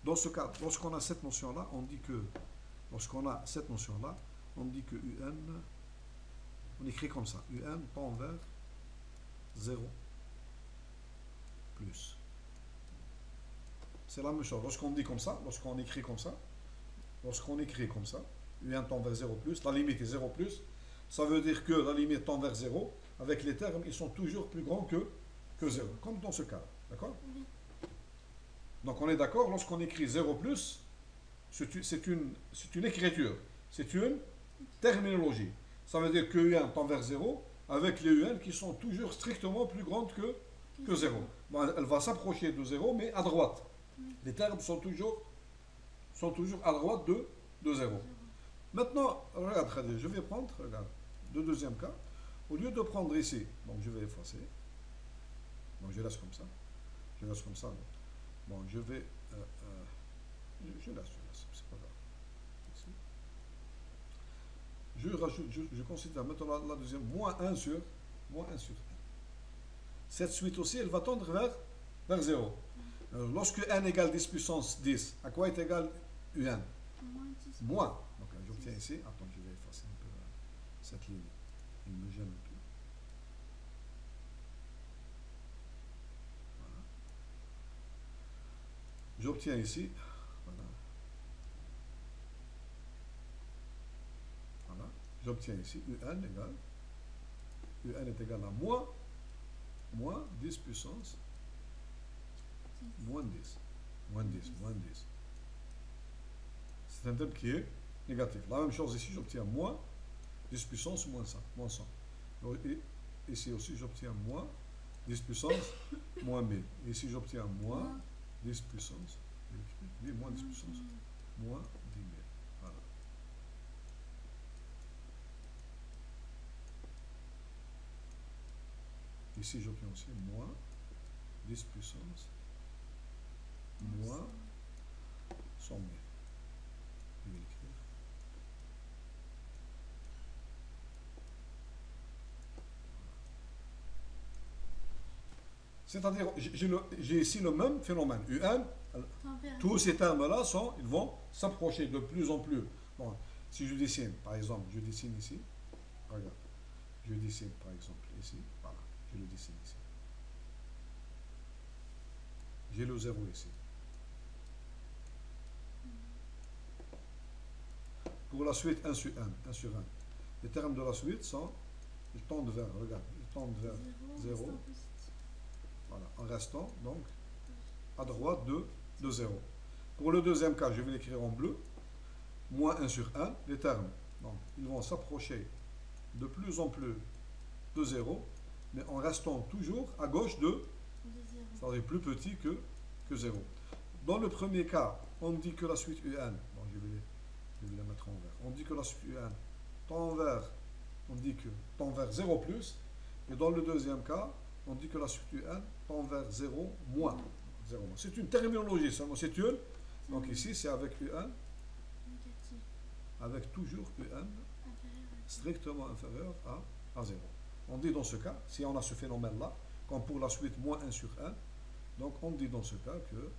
Dans ce cas, lorsqu'on a cette notion-là, on dit que UN, on écrit comme ça, UN tend vers 0 plus. C'est la même chose. Lorsqu'on dit comme ça, lorsqu'on écrit comme ça, UN tend vers 0 plus, la limite est 0 plus, ça veut dire que la limite tend vers 0, avec les termes, ils sont toujours plus grands que 0, comme dans ce cas. D'accord? Oui. Donc on est d'accord, lorsqu'on écrit 0 plus, c'est une écriture, c'est une terminologie. Ça veut dire que UN tend vers 0, avec les UN qui sont toujours strictement plus grandes que 0. Bon, elle va s'approcher de 0, mais à droite. Les termes sont toujours à droite de 0. Maintenant, regarde, Khadir, je vais prendre, regarde, le deuxième cas. Au lieu de prendre ici, donc je vais effacer. Donc je laisse comme ça. Bon, je vais. Je laisse, c'est pas grave. Ici. Je rajoute, je considère maintenant la deuxième, moins 1 sur 1. Cette suite aussi, elle va tendre vers 0. Alors, lorsque n égale 10 puissance 10, à quoi est égal un? Moins. Donc j'obtiens ici, attends, je vais effacer un peu cette ligne. Il me gêne un peu. Voilà. J'obtiens ici, voilà. J'obtiens ici un égale, un est égal à moins 10 puissance moins 10. C'est un terme qui est négatif. La même chose ici, j'obtiens moins 10 puissance moins 100. Moins 100. Donc, et ici aussi, j'obtiens moins 10 puissance moins 1000. Et ici, j'obtiens moins 10 puissance. Oui, moins 10 puissance. Moins 10 000. Voilà. Ici, j'obtiens aussi moins 10 puissance moins 100 000. Je vais l'écrire. C'est-à-dire, j'ai ici le même phénomène. UN, tous ces termes-là ils vont s'approcher de plus en plus. Bon, si je dessine, par exemple, je dessine ici, regarde, je dessine par exemple ici, voilà, je le dessine ici. J'ai le 0 ici. Pour la suite 1 sur 1, 1 sur 1. Les termes de la suite ils tendent vers, regarde, ils tendent vers 0. Voilà, en restant donc à droite de 0. Pour le deuxième cas, je vais l'écrire en bleu. Moins 1 sur 1, les termes, donc, ils vont s'approcher de plus en plus de 0, mais en restant toujours à gauche c'est-à-dire plus petit que 0. Dans le premier cas, on dit que la suite UN, bon, je vais la mettre en vert. On dit que la suite UN tend vers 0 plus, et dans le deuxième cas, on dit que la suite UN tend vers 0 moins. 0 moins. C'est une terminologie seulement, c'est une. Donc ici, c'est avec UN, avec toujours UN strictement inférieur à 0. On dit dans ce cas, si on a ce phénomène-là, comme pour la suite moins 1 sur 1, donc on dit dans ce cas que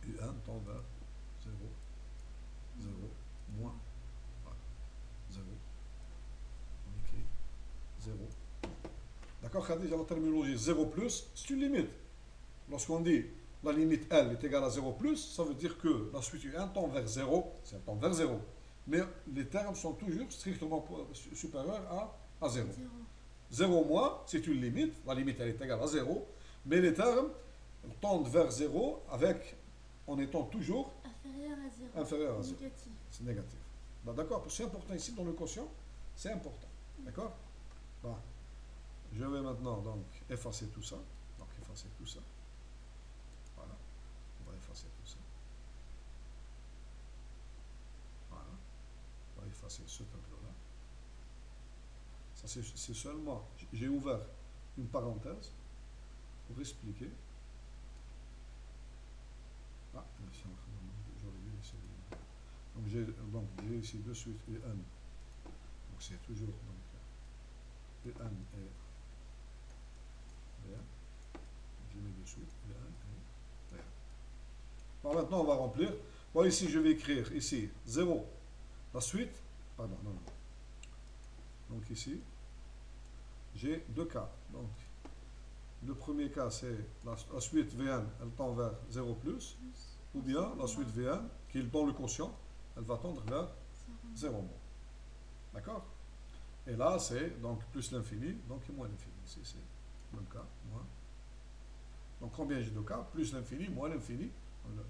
UN tend vers 0, 0, moins. Voilà. 0. On écrit 0. D'accord, Khadija, la terminologie 0 plus, c'est une limite. Lorsqu'on dit la limite L est égale à 0 plus, ça veut dire que la suite U1 tend vers 0, ça tend vers 0. Mais les termes sont toujours strictement supérieurs à 0. 0 moins, c'est une limite, la limite elle est égale à 0, mais les termes tendent vers 0 en étant toujours inférieur à 0. C'est négatif. D'accord, c'est important ici dans le quotient, c'est important. D'accord. Bon. Je vais maintenant donc effacer tout ça. Donc effacer tout ça. Voilà. On va effacer tout ça. Voilà. On va effacer ce tableau-là. Ça c'est seulement. J'ai ouvert une parenthèse pour expliquer. Ah, j'aurais dû laisser. Donc j'ai ici de suite UN. Donc c'est toujours donc UN et je mets dessus. Bon, maintenant, on va remplir. Bon, ici, je vais écrire ici 0. La suite. Pardon, non. Donc ici, j'ai deux cas. Donc, le premier cas, c'est la suite VN, elle tend vers 0 plus. Ou bien la suite VN, qui est dans le quotient, elle va tendre vers 0 moins. D'accord? Et là, c'est donc plus l'infini, donc moins l'infini. Ici, c'est le même cas, moins. Donc combien j'ai de cas? Plus l'infini, moins l'infini,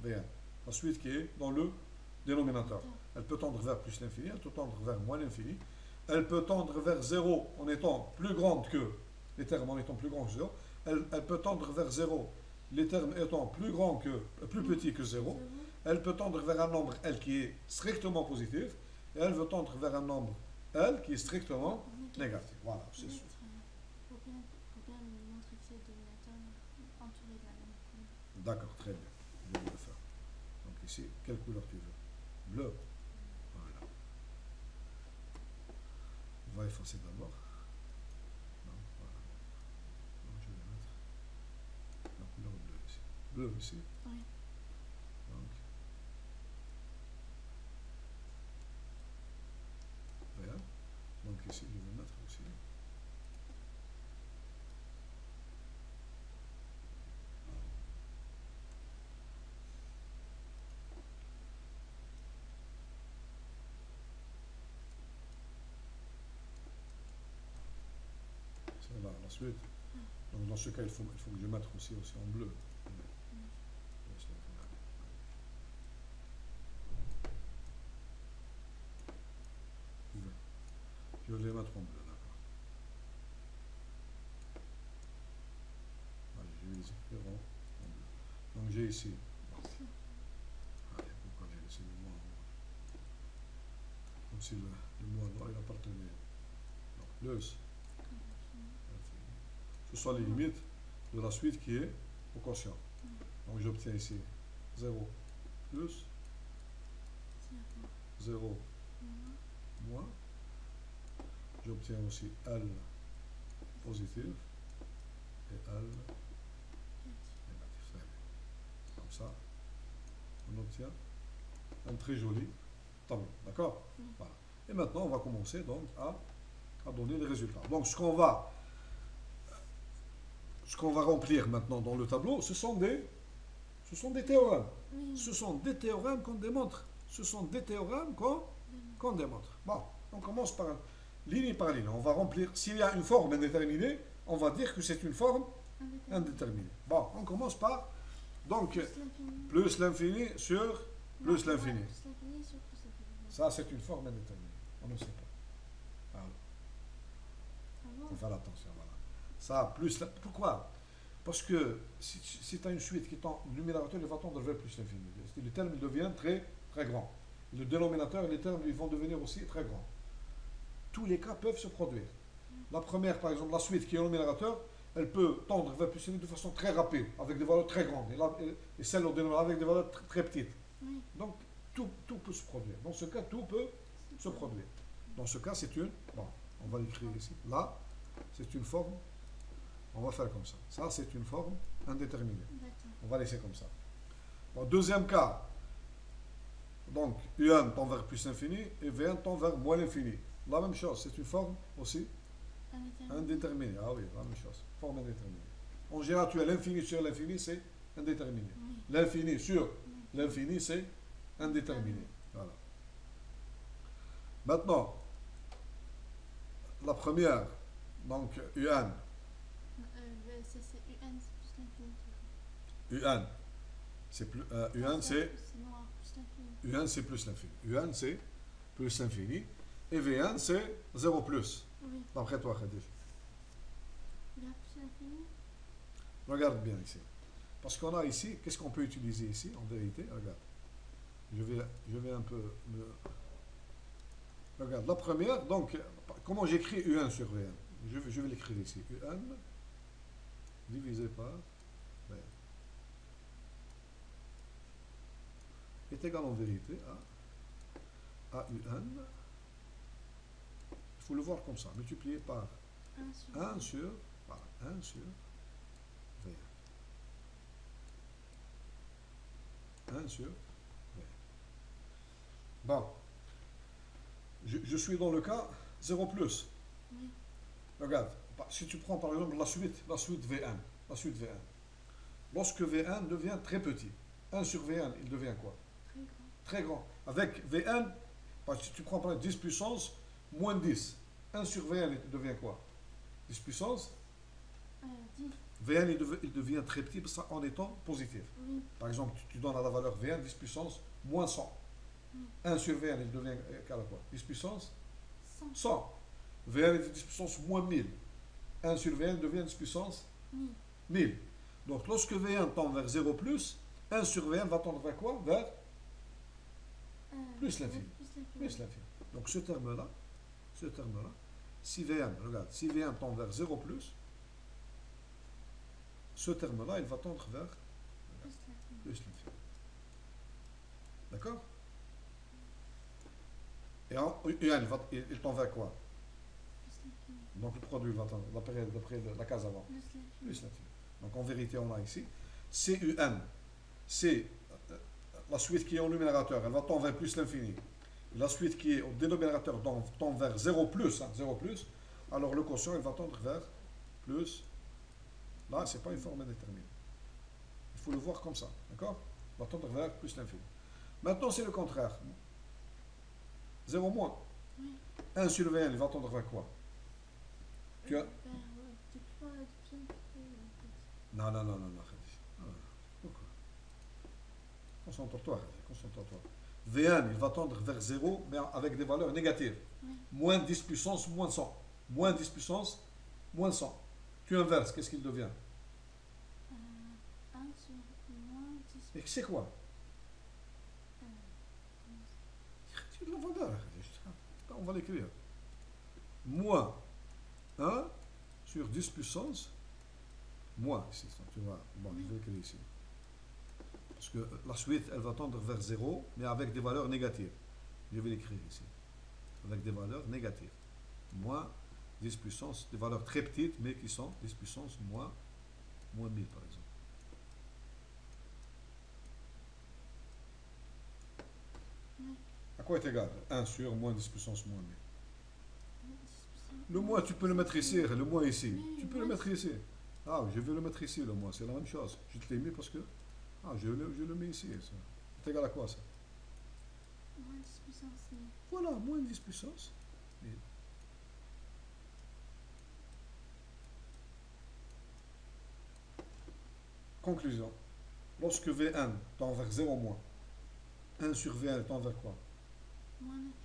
V1. La suite qui est dans le dénominateur. Elle peut tendre vers plus l'infini, elle peut tendre vers moins l'infini. Elle peut tendre vers 0 en étant plus grande que, les termes en étant plus grands que 0. Elle peut tendre vers 0, les termes étant plus petits que 0. Elle peut tendre vers un nombre L qui est strictement positif. Et elle veut tendre vers un nombre L qui est strictement négatif. Voilà, c'est sûr. D'accord, très bien. Je vais le faire. Donc ici, quelle couleur tu veux? Bleu. Voilà. On va effacer d'abord. Voilà. Donc je vais mettre la couleur bleue ici. Bleu ici. Oui. Donc. Vert. Donc ici, je vais mettre aussi. Là, ensuite, donc dans ce cas, il faut que je mette aussi en bleu. divise les ronds en 2. Donc j'ai ici. Allez, pourquoi j'ai laissé le moins en haut? Comme si le moins là il appartenait. Donc plus l'infini. Ce sont les limites de la suite qui est au quotient. Donc j'obtiens ici 0 plus 0 moins. J'obtiens aussi L positif et L négatif. Très bien. Comme ça, on obtient un très joli tableau. D'accord? Voilà. Et maintenant, on va commencer donc à donner les résultats. Donc, ce qu'on va remplir maintenant dans le tableau, ce sont des théorèmes. Ce sont des théorèmes qu'on démontre. Ce sont des théorèmes qu'on démontre. Bon, on commence par ligne par ligne. On va remplir. S'il y a une forme indéterminée, on va dire que c'est une forme indéterminée. Bon, on commence par donc plus l'infini sur plus l'infini. Ça, c'est une forme indéterminée. On ne sait pas. Alors, il faut faire attention. Voilà. Ça, plus. Pourquoi? Parce que si tu as une suite qui tend, le numérateur il va tendre vers plus l'infini. Le terme il devient très, très grand. Le dénominateur, les termes ils vont devenir aussi très grands. Tous les cas peuvent se produire. La première, par exemple, la suite qui est au numérateur, elle peut tendre vers plus l'infini de façon très rapide, avec des valeurs très grandes. Et celle au dénominateur avec des valeurs très, très petites. Donc, tout peut se produire. Dans ce cas, tout peut se produire. Dans ce cas, c'est une... Bon, on va l'écrire ici. Là, c'est une forme... On va faire comme ça. Ça, c'est une forme indéterminée. On va laisser comme ça. Bon, deuxième cas. Donc, UN tend vers plus l'infini et VN tend vers moins l'infini. La même chose, c'est une forme aussi indéterminée. Ah oui, la même chose. Forme indéterminée. En général, tu as l'infini sur l'infini, c'est indéterminé. L'infini sur l'infini, c'est indéterminé. Voilà. Maintenant, la première, donc UN. UN, c'est plus UN, c'est plus l'infini. UN, c'est plus l'infini. Et VN, c'est 0 plus. D'après toi, Khadij. Regarde bien ici. Parce qu'on a ici, qu'est-ce qu'on peut utiliser ici, en vérité? Regarde. Je vais un peu... Regarde, la première, donc, comment j'écris UN sur VN? Je vais l'écrire ici. UN divisé par VN est égal en vérité à UN. Il faut le voir comme ça, multiplié par 1 sur VN. 1 sur VN. Bon. Je suis dans le cas 0 plus. Regarde, si tu prends par exemple la suite VN, lorsque VN devient très petit, 1 sur VN, il devient quoi? Très grand. Avec VN, si tu prends par exemple 10 puissance, moins 10, 1 sur VN, il devient quoi? 10 puissance 10. VN, il devient très petit en étant positif. Par exemple, tu donnes à la valeur VN 10 puissance moins 100. 1 sur VN, il devient égal à quoi? 10 puissance 100. VN est 10 puissance moins 1000. 1 sur VN devient 10 puissance 1000. Donc, lorsque VN tend vers 0 plus, 1 sur VN va tendre vers quoi? Vers plus l'infini. Plus l'infini. Donc, ce terme-là, si VN tend vers 0 plus, ce terme-là, il va tendre vers plus l'infini. D'accord? Et UN, il tend vers quoi? Donc le produit va tendre, d'après la case avant. Plus l'infini. Donc en vérité, on a ici CUN, c'est la suite qui est au numérateur, elle va tendre vers plus l'infini. La suite qui est au dénominateur tend vers 0 plus, 0 plus, alors le quotient, il va tendre vers plus. Là, ce n'est pas une forme indéterminée. Il faut le voir comme ça, d'accord? Il va tendre vers plus l'infini. Maintenant, c'est le contraire. 0 moins. 1 sur VN, il va tendre vers quoi? Tu as... Non. Pourquoi? Concentre-toi. VN, il va tendre vers 0, mais avec des valeurs négatives. Moins 10 puissance, moins 100. Moins 10 puissance, moins 100. Tu inverses, qu'est-ce qu'il devient? Et c'est quoi? C'est la valeur. On va l'écrire. Moins 1 sur 10 puissance moins ici. Tu vois, bon, je vais l'écrire ici. Parce que la suite, elle va tendre vers 0, mais avec des valeurs négatives. Je vais l'écrire ici. Avec des valeurs négatives. Moins 10 puissance, des valeurs très petites, mais qui sont 10 puissance moins 1000 par exemple. À quoi est égal 1 sur moins 10 puissance moins 1000. Le moins, tu peux le mettre ici, le moins ici. Tu peux le mettre ici. Ah, je vais le mettre ici, le moins. C'est la même chose. Je te l'ai mis parce que... Ah, je le mets ici. C'est égal à quoi, ça? Moins 10 puissance 1000. Voilà, moins 10 puissance 1000. Conclusion. Lorsque V1 tend vers 0 moins, 1 sur V1 tend vers quoi?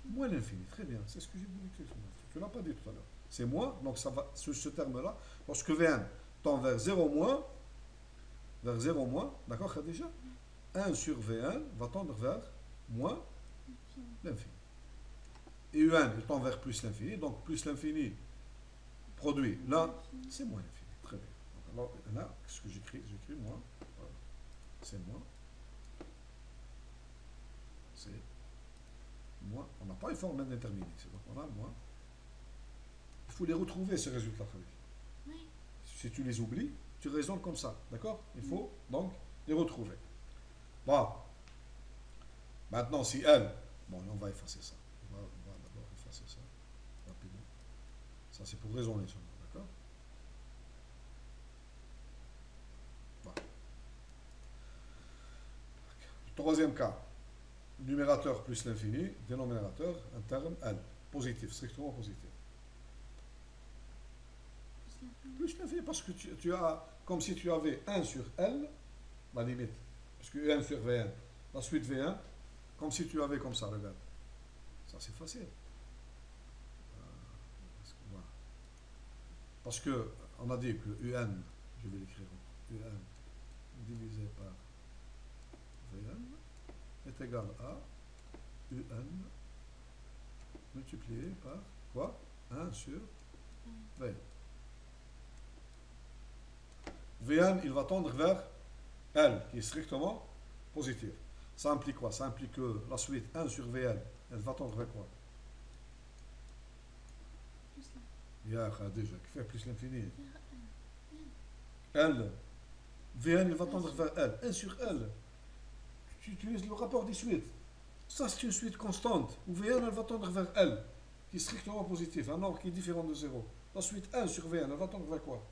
Moins l'infini. Très bien. C'est ce que j'ai voulu écrire. Tu ne l'as pas dit tout à l'heure. C'est moins, donc ça va sur ce terme-là. Lorsque V1 tend vers 0 moins, d'accord, Khadija? 1 sur V1 va tendre vers moins l'infini. Et U1 il tend vers plus l'infini, donc plus l'infini produit. Là, c'est moins l'infini. Très bien. Alors là, qu'est-ce que j'écris? J'écris moins. Voilà. C'est moins. C'est moins. On n'a pas une forme indéterminée. Donc on a moins. Il faut les retrouver, ces résultats. Oui. Si tu les oublies, tu raisonnes comme ça. D'accord? Il faut donc les retrouver. Bon. Maintenant, si elle... Bon, on va effacer ça. On va d'abord effacer ça. Rapidement. Ça, c'est pour raisonner seulement. D'accord? Bon. Troisième cas. Numérateur plus l'infini. Dénominateur, un terme L. Positif, strictement positif. Plus l'infini, parce que tu as... Comme si tu avais 1 sur L, la limite. Parce que 1 sur V1. La suite V1, comme si tu avais comme ça, regarde. Ça, c'est facile. Voilà. Parce que on a dit que UN, je vais l'écrire, UN divisé par VN est égal à UN multiplié par quoi? 1 sur VN. Vn, il va tendre vers L, qui est strictement positif. Ça implique quoi? Ça implique que la suite 1 sur Vn, elle va tendre vers quoi? Il y a déjà qui fait plus l'infini. L. Vn, il va tendre vers L. 1 sur L. Tu utilises le rapport des suites. Ça, c'est une suite constante. Où Vn, elle va tendre vers L, qui est strictement positif, un nombre qui est différent de 0. La suite 1 sur Vn, elle va tendre vers quoi?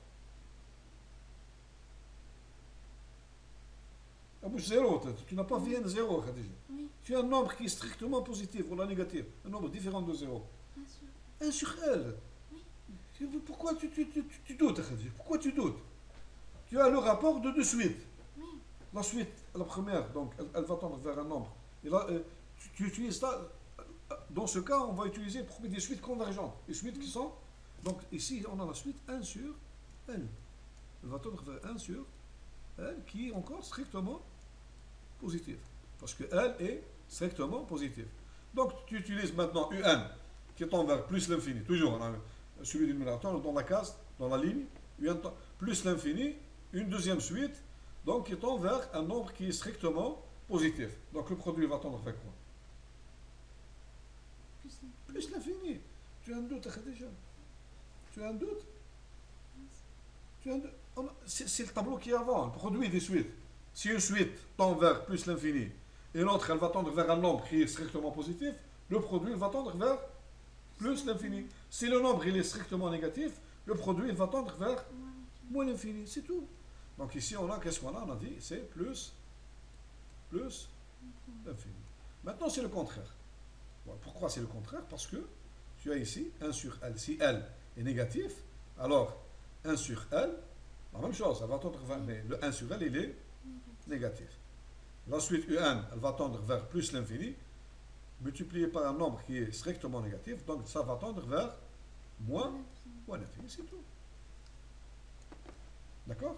Zéro, tu n'as pas Vn 0, Khadija. Oui. Tu as un nombre qui est strictement positif ou négatif, un nombre différent de 0. 1 sur L. Oui. Pourquoi tu doutes, Khadija? Pourquoi tu doutes? Tu as le rapport de deux suites. Oui. La suite, la première, donc, elle va tendre vers un nombre. Et là, tu utilises ça. Dans ce cas, on va utiliser pour des suites convergentes. Les suites qui sont. Donc, ici, on a la suite 1 sur L. Elle va tendre vers 1 sur L, qui est encore strictement positif. Parce que L est strictement positif. Donc, tu utilises maintenant UN, qui tend vers plus l'infini. Toujours, on a celui du numérateur, dans la case, dans la ligne, UN plus l'infini, une deuxième suite, donc qui tend vers un nombre qui est strictement positif. Donc, le produit va tendre vers quoi? Plus l'infini. Tu as un doute, déjà? Tu as un doute? Tu as un doute? C'est le tableau qui est avant, le produit des suites. Si une suite tend vers plus l'infini et l'autre elle va tendre vers un nombre qui est strictement positif, le produit va tendre vers plus l'infini. Si le nombre il est strictement négatif, le produit il va tendre vers moins l'infini, c'est tout. Donc ici on a, qu'est-ce qu'on a? On a dit c'est plus l'infini. Maintenant c'est le contraire. Bon, pourquoi c'est le contraire? Parce que tu as ici 1 sur L. Si L est négatif, alors 1 sur L, la même chose, elle va tendre vers, mais le 1 sur L, il est négatif. La suite UN, elle va tendre vers plus l'infini, multiplié par un nombre qui est strictement négatif, donc ça va tendre vers moins l'infini, c'est tout. D'accord?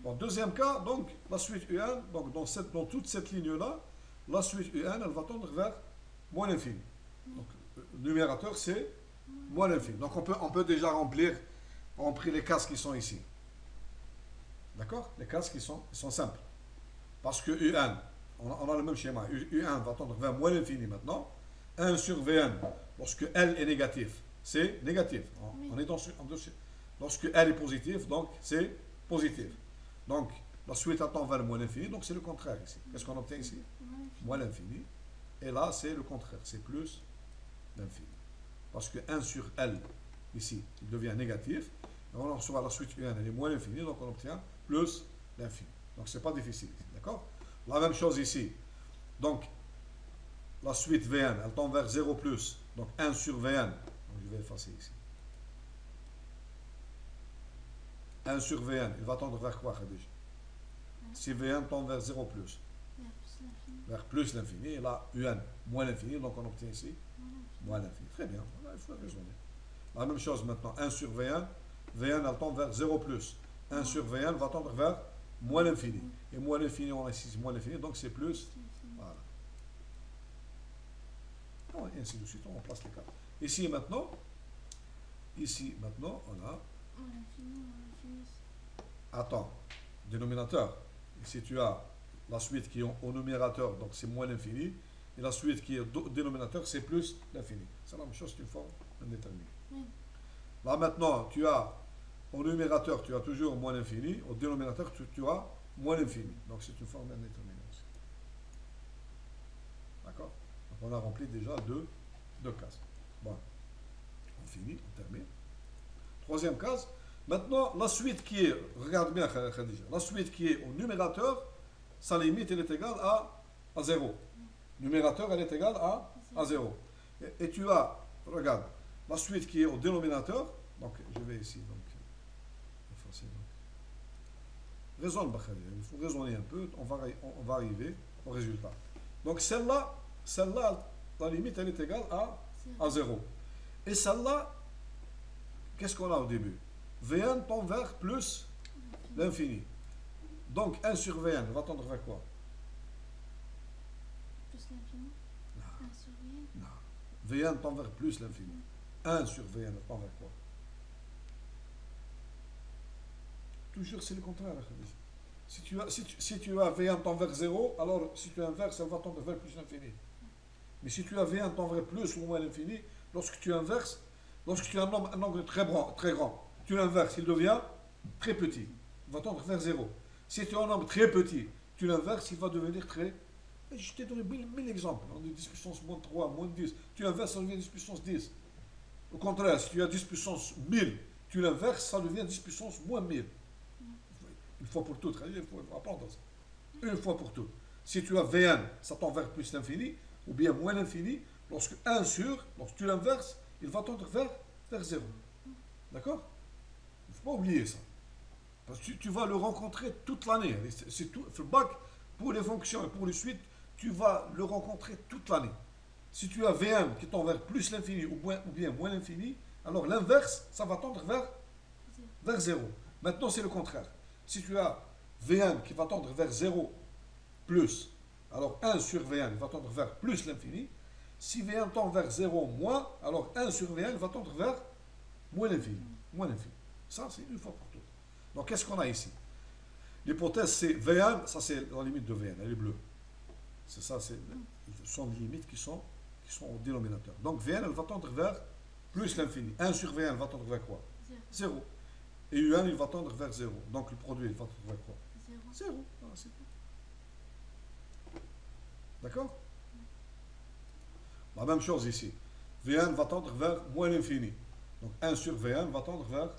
Bon, deuxième cas, donc la suite UN, donc dans toute cette ligne-là, la suite UN, elle va tendre vers moins l'infini. Donc le numérateur, c'est moins l'infini. Donc on peut déjà remplir les cases qui sont ici. D'accord? Les cases qui sont simples. Parce que UN, on a le même schéma. UN va tendre vers moins l'infini maintenant. 1 sur Vn, lorsque L est négatif, c'est négatif. On est lorsque L est positif, donc c'est positif. Donc la suite attend vers le moins l'infini, donc c'est le contraire ici. Qu'est-ce qu'on obtient ici? Moins l'infini. Et là, c'est le contraire, c'est plus l'infini. Parce que 1 sur L, ici, il devient négatif. Et on reçoit la suite UN, elle est moins l'infini, donc on obtient plus l'infini. Donc c'est pas difficile ici, d'accord? La même chose ici. Donc, la suite Vn, elle tend vers 0 plus. Donc 1 sur Vn. Donc je vais effacer ici. 1 sur Vn, il va tendre vers quoi, Khadija? Si Vn tend vers 0 plus. Vers plus l'infini. Et là, Un, moins l'infini. Donc on obtient ici moins l'infini. Très bien. Voilà, il faut raisonner. La même chose maintenant. 1 sur Vn. Vn, elle tend vers 0 plus. 1 sur Vn va tendre vers moins l'infini. Et moins l'infini, on a ici moins l'infini. Donc c'est plus. Voilà. Et ainsi de suite, on place les cartes. Ici maintenant, on a. Attends, dénominateur. Ici, tu as la suite qui est au numérateur, donc c'est moins l'infini. Et la suite qui est au dénominateur, c'est plus l'infini. C'est la même chose, c'est une forme indéterminée. Là maintenant, tu as au numérateur, tu as toujours moins l'infini. Au dénominateur, tu as moins l'infini. Donc c'est une forme indéterminée aussi. D'accord? On a rempli déjà deux cases. Bon, on finit, on termine. Troisième case. Maintenant, la suite qui est, regarde bien Khadija, la suite qui est au numérateur, sa limite, elle est égale à 0. Numérateur, elle est égale à 0. Et tu as, regarde, la suite qui est au dénominateur, donc je vais ici, donc, effacer. Raisonne, Khadija, il faut raisonner un peu, on va arriver au résultat. Donc celle-là, la limite, elle est égale à 0. Et celle-là, qu'est-ce qu'on a au début? Vn tend vers plus l'infini. Donc 1 sur Vn va tendre vers quoi? Plus l'infini. 1 sur Vn. Non. Vn tend vers plus l'infini. 1 sur Vn tend vers quoi? Toujours c'est le contraire. Si tu as Vn tend vers 0, alors si tu inverses, elle va tendre vers plus l'infini. Mais si tu as Vn tend vers plus ou moins l'infini, lorsque tu inverses, lorsque tu as un nombre très grand, tu l'inverses, il devient très petit. Il va tendre vers 0. Si tu as un nombre très petit, tu l'inverses, il va devenir très... Je t'ai donné 1000 exemples. On dit 10 puissance moins 3, moins 10. Tu l'inverses, ça devient 10 puissance 10. Au contraire, si tu as 10 puissance 1000, tu l'inverses, ça devient 10 puissance moins 1000. Une fois pour toutes, il faut apprendre ça. Une fois pour toutes. Si tu as Vn, ça tend vers plus l'infini, ou bien moins l'infini, lorsque tu l'inverses, il va tendre vers 0. D'accord? Il ne faut pas oublier ça. Parce que tu vas le rencontrer toute l'année. C'est tout. Le bac, pour les fonctions et pour les suites, tu vas le rencontrer toute l'année. Si tu as Vn qui tend vers plus l'infini ou bien moins l'infini, alors l'inverse, ça va tendre vers 0. Maintenant, c'est le contraire. Si tu as Vn qui va tendre vers 0 plus, alors 1 sur Vn va tendre vers plus l'infini. Si Vn tend vers 0 moins, alors 1 sur Vn va tendre vers moins l'infini. Ça, c'est une fois pour toutes. Donc, qu'est-ce qu'on a ici? L'hypothèse, c'est Vn, ça c'est la limite de Vn, elle est bleue. C'est ça, ce sont des limites qui sont au dénominateur. Donc, Vn, elle va tendre vers plus l'infini. 1 sur Vn va tendre vers quoi? 0. Et Un, il va tendre vers 0. Donc, le produit, il va tendre vers quoi? 0. Voilà, c'est tout. D'accord? La même chose ici. Vn va tendre vers moins l'infini. Donc 1 sur Vn va tendre vers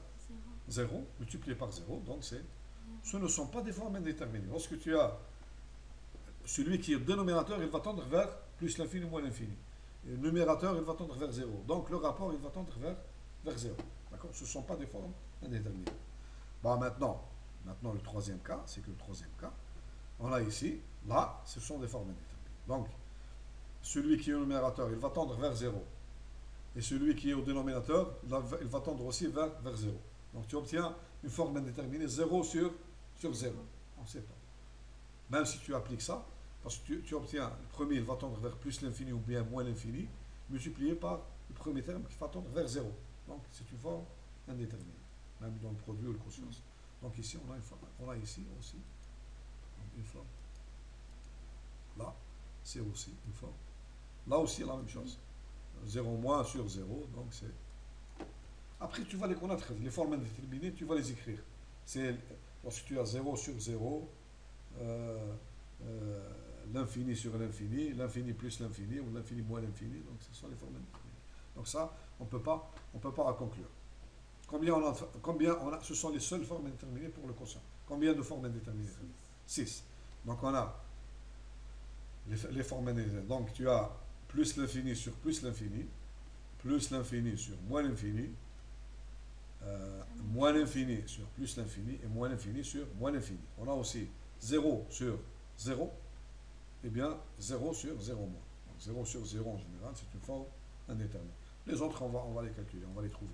0, multiplié par 0. Donc ce ne sont pas des formes indéterminées. Lorsque tu as celui qui est dénominateur, il va tendre vers plus l'infini, moins l'infini. Et le numérateur, il va tendre vers 0. Donc le rapport, il va tendre vers 0. D'accord? Ce ne sont pas des formes indéterminées. Bon, maintenant, le troisième cas, c'est que le troisième cas, on a ici, là, ce sont des formes indéterminées. Donc, celui qui est au numérateur, il va tendre vers 0. Et celui qui est au dénominateur, il va tendre aussi vers 0. Donc tu obtiens une forme indéterminée 0 sur sur 0. On ne sait pas. Même si tu appliques ça, parce que tu obtiens, le premier, il va tendre vers plus l'infini ou bien moins l'infini, multiplié par le premier terme qui va tendre vers 0. Donc, c'est une forme indéterminée, même dans le produit ou le quotient. Donc, ici, on a une forme. On a ici aussi une forme. Là, c'est aussi une forme. Là aussi, la même chose. 0 moins sur 0, donc c'est... Après, tu vas les connaître, les formes indéterminées, tu vas les écrire. C'est lorsque tu as 0 sur 0, l'infini sur l'infini, l'infini plus l'infini, ou l'infini moins l'infini, donc ce sont les formes indéterminées. Donc ça, on ne peut pas en conclure. Combien on a, ce sont les seules formes indéterminées pour le quotient. Combien de formes indéterminées? 6. Donc on a les formes indéterminées. Donc tu as plus l'infini sur plus l'infini sur moins l'infini, moins l'infini sur plus l'infini, et moins l'infini sur moins l'infini. On a aussi 0 sur 0, et bien 0 sur 0 moins. Donc 0 sur 0 en général, c'est une forme indéterminée. Les autres, on va les calculer, on va les trouver.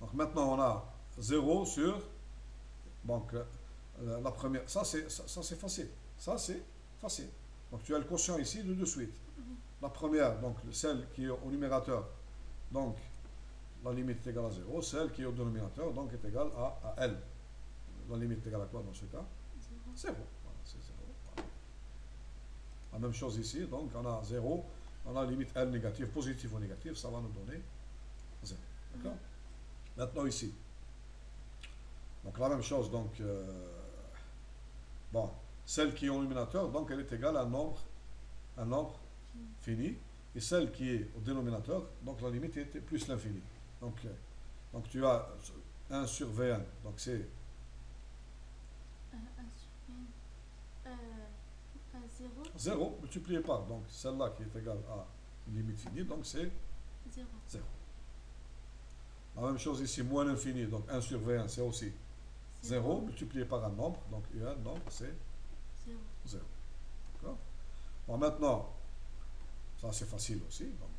Donc maintenant, on a 0 sur, donc la première, ça c'est facile. Ça c'est facile. Donc tu as le quotient ici de suite. La première, donc celle qui est au numérateur, donc la limite est égale à 0. Celle qui est au dénominateur, donc est égale à L. La limite est égale à quoi dans ce cas? 0. Voilà, c'est 0. Voilà. La même chose ici, donc on a 0, on a limite L négative, positive ou négative, ça va nous donner 0. D'accord? Maintenant ici. Donc la même chose, donc bon, celle qui est au numérateur, donc elle est égale à un nombre fini, et celle qui est au dénominateur, donc la limite était plus l'infini. Donc tu as 1 sur V1, donc c'est 1 sur 0. 0 multiplié par, donc celle-là qui est égale à une limite finie, donc c'est 0. 0. La même chose ici, moins l'infini, donc 1 sur V1, c'est aussi 0 multiplié par un nombre, donc un nombre, c'est 0. D'accord? Bon, maintenant, ça c'est facile aussi, donc,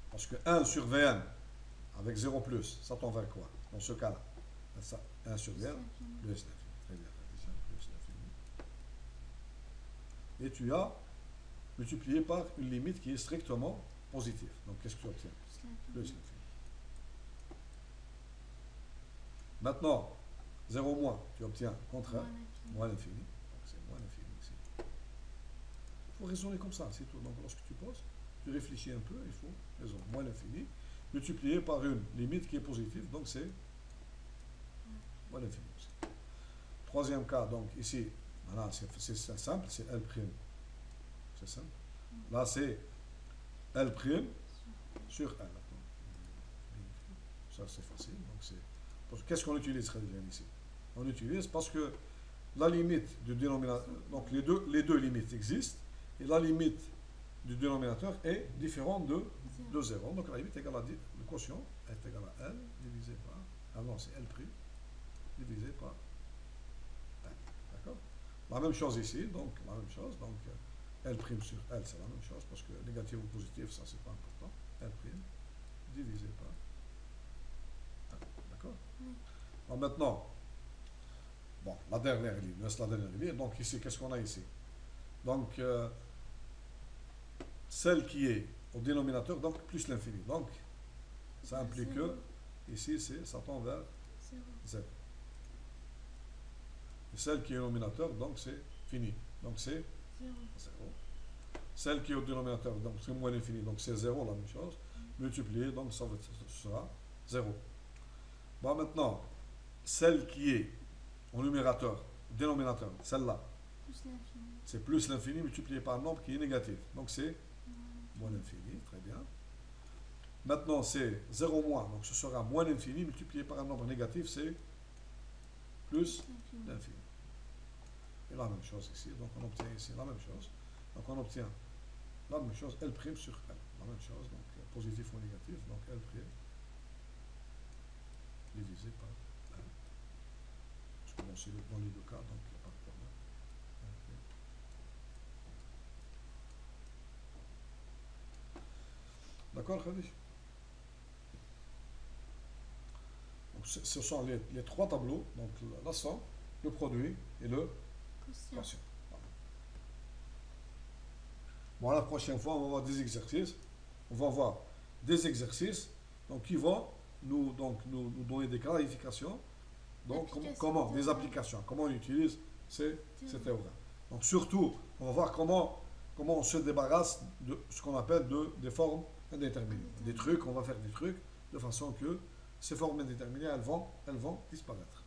parce que 1 sur V1 avec 0 plus, ça tend vers quoi? Dans ce cas-là, 1 sur V1 plus l'infini. Très bien, plus l'infini. Et tu as multiplié par une limite qui est strictement positive. Donc qu'est-ce que tu obtiens? Plus l'infini. Maintenant, 0 moins, tu obtiens contraire, moins l'infini. Donc c'est moins l'infini ici. Il faut raisonner comme ça, c'est tout. Donc lorsque tu poses, tu réfléchis un peu, il faut raisonner. Moins l'infini, multiplié par une limite qui est positive, donc c'est moins l'infini aussi. Troisième cas, donc ici, voilà, c'est simple, c'est L'. C'est simple. Là, c'est L' sur L. Ça, c'est facile. Donc qu'est-ce qu'on utilise ici? On utilise parce que la limite du dénominateur, donc les deux limites existent, et la limite du dénominateur est différente de 0. Donc la limite est égale à le quotient est égal à L divisé par, ah non, c'est L' divisé par L. D'accord? La même chose ici, donc la même chose, donc L' sur L, c'est la même chose, parce que négatif ou positif, ça c'est pas important. L' divisé par L. D'accord? Alors maintenant, bon, la dernière ligne, reste la dernière ligne. Donc ici, qu'est-ce qu'on a ici? Donc, celle qui est au dénominateur, donc plus l'infini. Donc, ça implique que, ici, ça tend vers 0. Et celle qui est au dénominateur, donc c'est fini. Donc c'est 0. Celle qui est au dénominateur, donc c'est moins l'infini, donc c'est 0, la même chose. Multiplié, donc ça sera 0. Bon, maintenant, celle qui est au numérateur, dénominateur, celle-là, c'est plus l'infini multiplié par un nombre qui est négatif. Donc c'est moins l'infini, très bien. Maintenant c'est 0 moins, donc ce sera moins l'infini multiplié par un nombre négatif, c'est plus l'infini. Et la même chose ici, donc on obtient ici la même chose. Donc on obtient la même chose, L' sur L. La même chose, donc positif ou négatif, donc L' divisé par L. Bon, c'est dans les deux cas, donc il n'y a pas de problème. D'accord, Khadij? Donc, ce sont les trois tableaux, donc la somme le produit et le Quotient. quotient. Bon, la prochaine fois, on va voir des exercices. On va voir des exercices donc, qui vont nous donner des clarifications. Donc, comment, des applications, comment on utilise ces théorèmes. Donc, surtout, on va voir comment on se débarrasse de ce qu'on appelle des formes indéterminées. Des trucs, on va faire des trucs de façon que ces formes indéterminées, elles vont disparaître.